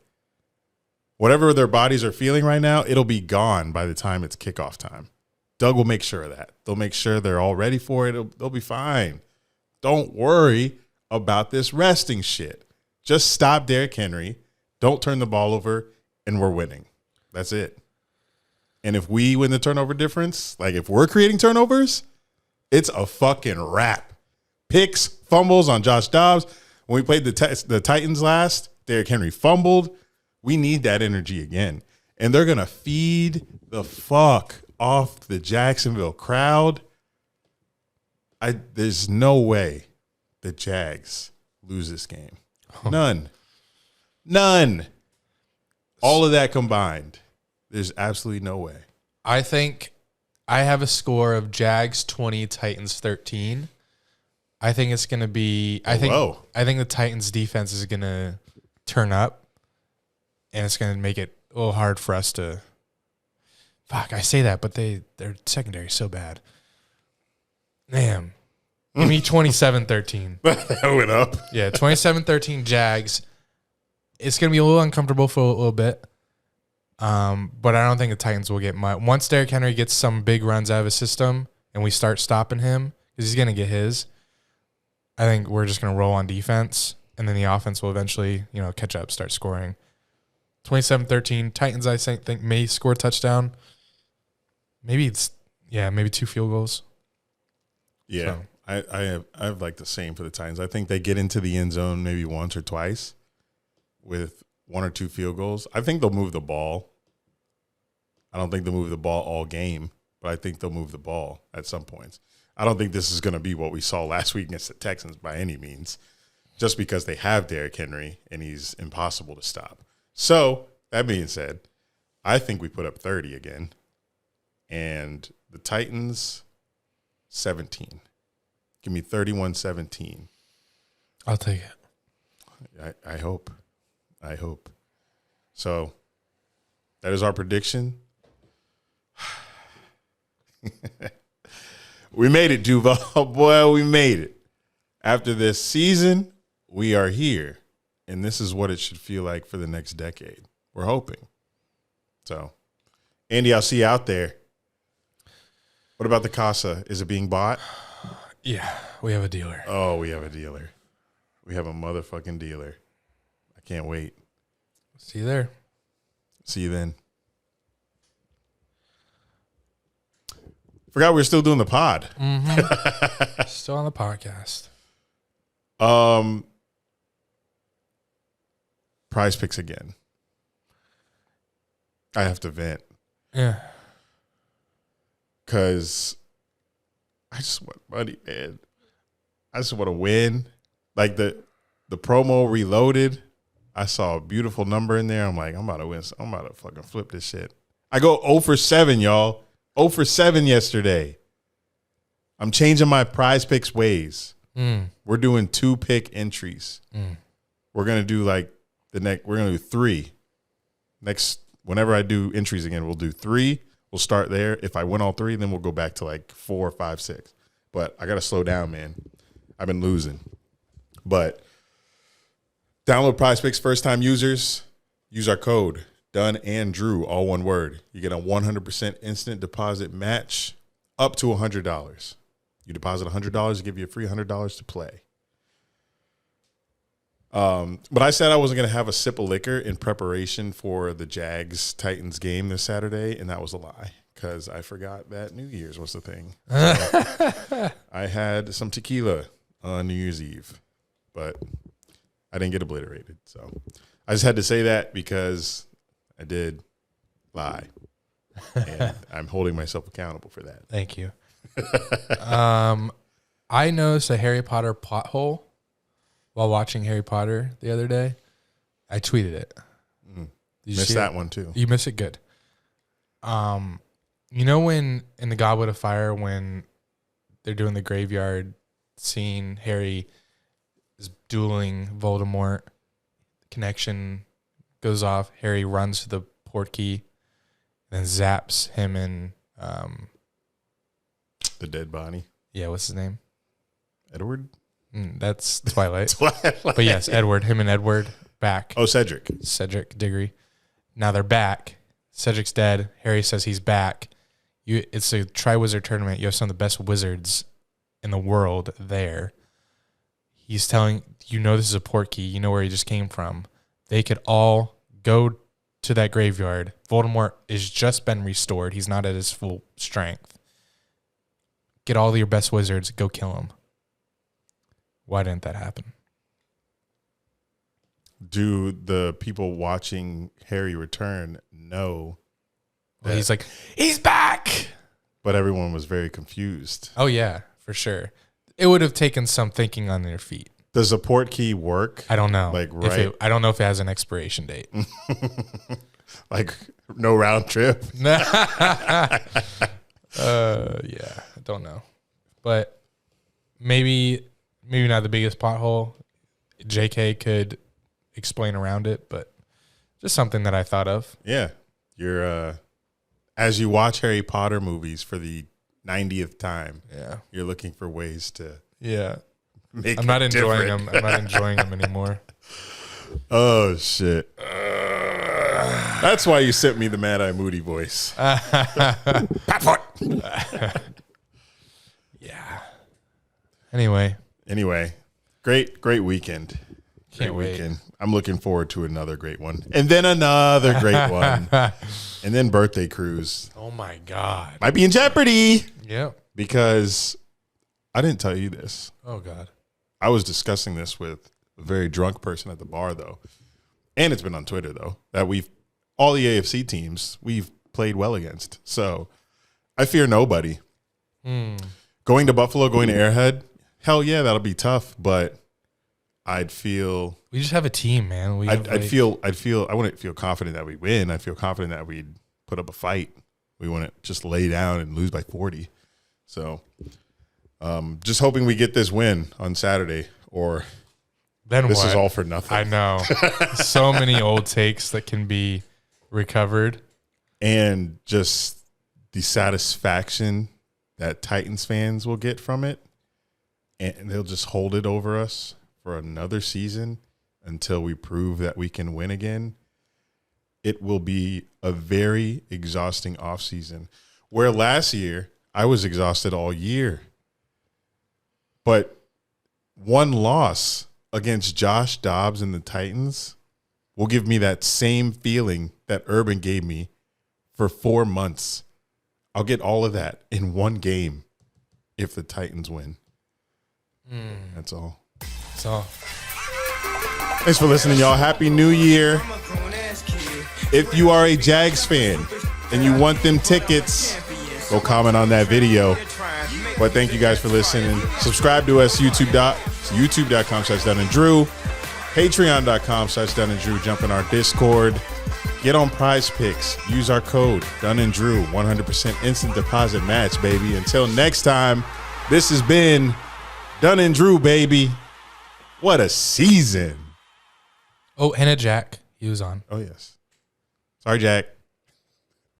Whatever their bodies are feeling right now, it'll be gone by the time it's kickoff time. Doug will make sure of that. They'll make sure they're all ready for it. They'll be fine. Don't worry about this resting shit. Just stop Derrick Henry. Don't turn the ball over, and we're winning. That's it. And if we win the turnover difference, like if we're creating turnovers, it's a fucking wrap. Picks, fumbles on Josh Dobbs. When we played the Titans last, Derrick Henry fumbled. We need that energy again. And they're going to feed the fuck off the Jacksonville crowd. There's no way the Jags lose this game. None. All of that combined, there's absolutely no way. I think I have a score of Jags 20, Titans 13. I think it's going to be I think the Titans defense is going to turn up, and it's going to make it a little hard for us to I say that, but their secondary is so bad. Damn. Give me 27-13. That went up. Yeah, 27-13 Jags. It's going to be a little uncomfortable for a little bit. But I don't think the Titans will get much. Once Derrick Henry gets some big runs out of his system and we start stopping him, because he's going to get his, I think we're just going to roll on defense, and then the offense will eventually, catch up, start scoring. 27-13. Titans, I think may score a touchdown. Maybe 2 field goals. Yeah, so. I have like the same for the Titans. I think they get into the end zone maybe once or twice with 1 or 2 field goals. I think they'll move the ball. I don't think they'll move the ball all game, but I think they'll move the ball at some points. I don't think this is going to be what we saw last week against the Texans by any means, just because they have Derrick Henry and he's impossible to stop. So, that being said, I think we put up 30 again. And the Titans, 17. Give me 31-17. I'll take it. I hope. So, that is our prediction. We made it, Duval. Boy, we made it. After this season, we are here. And this is what it should feel like for the next decade. We're hoping. So, Andy, I'll see you out there. What about the Casa? Is it being bought? Yeah, we have a dealer. Oh, we have a dealer. We have a motherfucking dealer. I can't wait. See you there. See you then. Forgot we were still doing the pod. Still on the podcast. PrizePicks again. I have to vent Yeah. because I just want money, man. I just want to win. Like the promo reloaded, I saw a beautiful number in there. I'm like, I'm about to win. I'm about to fucking flip this shit. I go 0 for 7, y'all. 0 for 7 yesterday. I'm changing my PrizePicks ways. We're doing 2-pick entries. We're gonna do like we're gonna do 3. Next, whenever I do entries again, we'll do 3. We'll start there. If I win all 3, then we'll go back to like 4, 5, 6. But I gotta slow down, man. I've been losing. But download PrizePicks, first-time users. Use our code Dunn and Drew, all one word. You get a 100% instant deposit match up to $100. You deposit $100, we give you a free $100 to play. But I said I wasn't going to have a sip of liquor in preparation for the Jags Titans game this Saturday, and that was a lie because I forgot that New Year's was the thing. So I had some tequila on New Year's Eve, but I didn't get obliterated. So I just had to say that because I did lie, and I'm holding myself accountable for that. Thank you. I noticed a Harry Potter plot hole while watching Harry Potter the other day. I tweeted it. Did you Missed see that it? one too. You missed it? Good. You know when in the Goblet of Fire, when they're doing the graveyard scene, Harry is dueling Voldemort, connection goes off, Harry runs to the portkey, then zaps him and The dead body. yeah, what's his name? Edward? That's Twilight. Twilight. But yes, Edward, him and Edward back. Oh, Cedric. Cedric Diggory. Now they're back. Cedric's dead. Harry says he's back. It's a Triwizard tournament. You have some of the best wizards in the world there. He's telling, this is a portkey. You know where he just came from. They could all go to that graveyard. Voldemort has just been restored. He's not at his full strength. Get all your best wizards. Go kill him. Why didn't that happen? Do the people watching Harry return know? Well, he's like, he's back. But everyone was very confused. Oh, yeah, for sure. It would have taken some thinking on their feet. Does the port key work? I don't know. Like, right? I don't know if it has an expiration date. Like, no round trip? Yeah, I don't know. But maybe not the biggest pothole. JK could explain around it, but just something that I thought of. Yeah. You're, as you watch Harry Potter movies for the 90th time, you're looking for ways to make I'm not it enjoying different. them. I'm not enjoying them anymore. Oh, shit. That's why you sent me the Mad Eye Moody voice. Pat foot. Yeah. Anyway, great weekend. Can't wait. Weekend. I'm looking forward to another great one. And then another great one. And then birthday cruise. oh my God. Might be in jeopardy Yep. because I didn't tell you this. Oh God. I was discussing this with a very drunk person at the bar, though. And it's been on Twitter, though, that all the AFC teams we've played well against. So I fear nobody. Going to Buffalo, going to Arrowhead, hell yeah, that'll be tough. But I'd feel We just have a team, man. I wouldn't feel confident that we win. I'd feel confident that we'd put up a fight. We wouldn't just lay down and lose by 40. So just hoping we get this win on Saturday, or Then this what? is all for nothing. I know. So many old takes that can be recovered. And just the satisfaction that Titans fans will get from it. And they'll just hold it over us for another season until we prove that we can win again. It will be a very exhausting offseason. Where last year, I was exhausted all year. But one loss against Josh Dobbs and the Titans will give me that same feeling that Urban gave me for 4 months. I'll get all of that in one game if the Titans win. That's all. So Thanks for listening, y'all. Happy New Year. If you are a Jags fan and you want them tickets, go comment on that video. But thank you guys for listening. Subscribe to us, youtube.com/Dunn and Drew, patreon.com/Dunn and Drew. Jump in our Discord. Get on PrizePicks. Use our code Dunn and Drew. 100% instant deposit match, baby. Until next time, this has been Dunn and Drew, baby. What a season. and a Jack. He was on. Oh, yes. Sorry, Jack.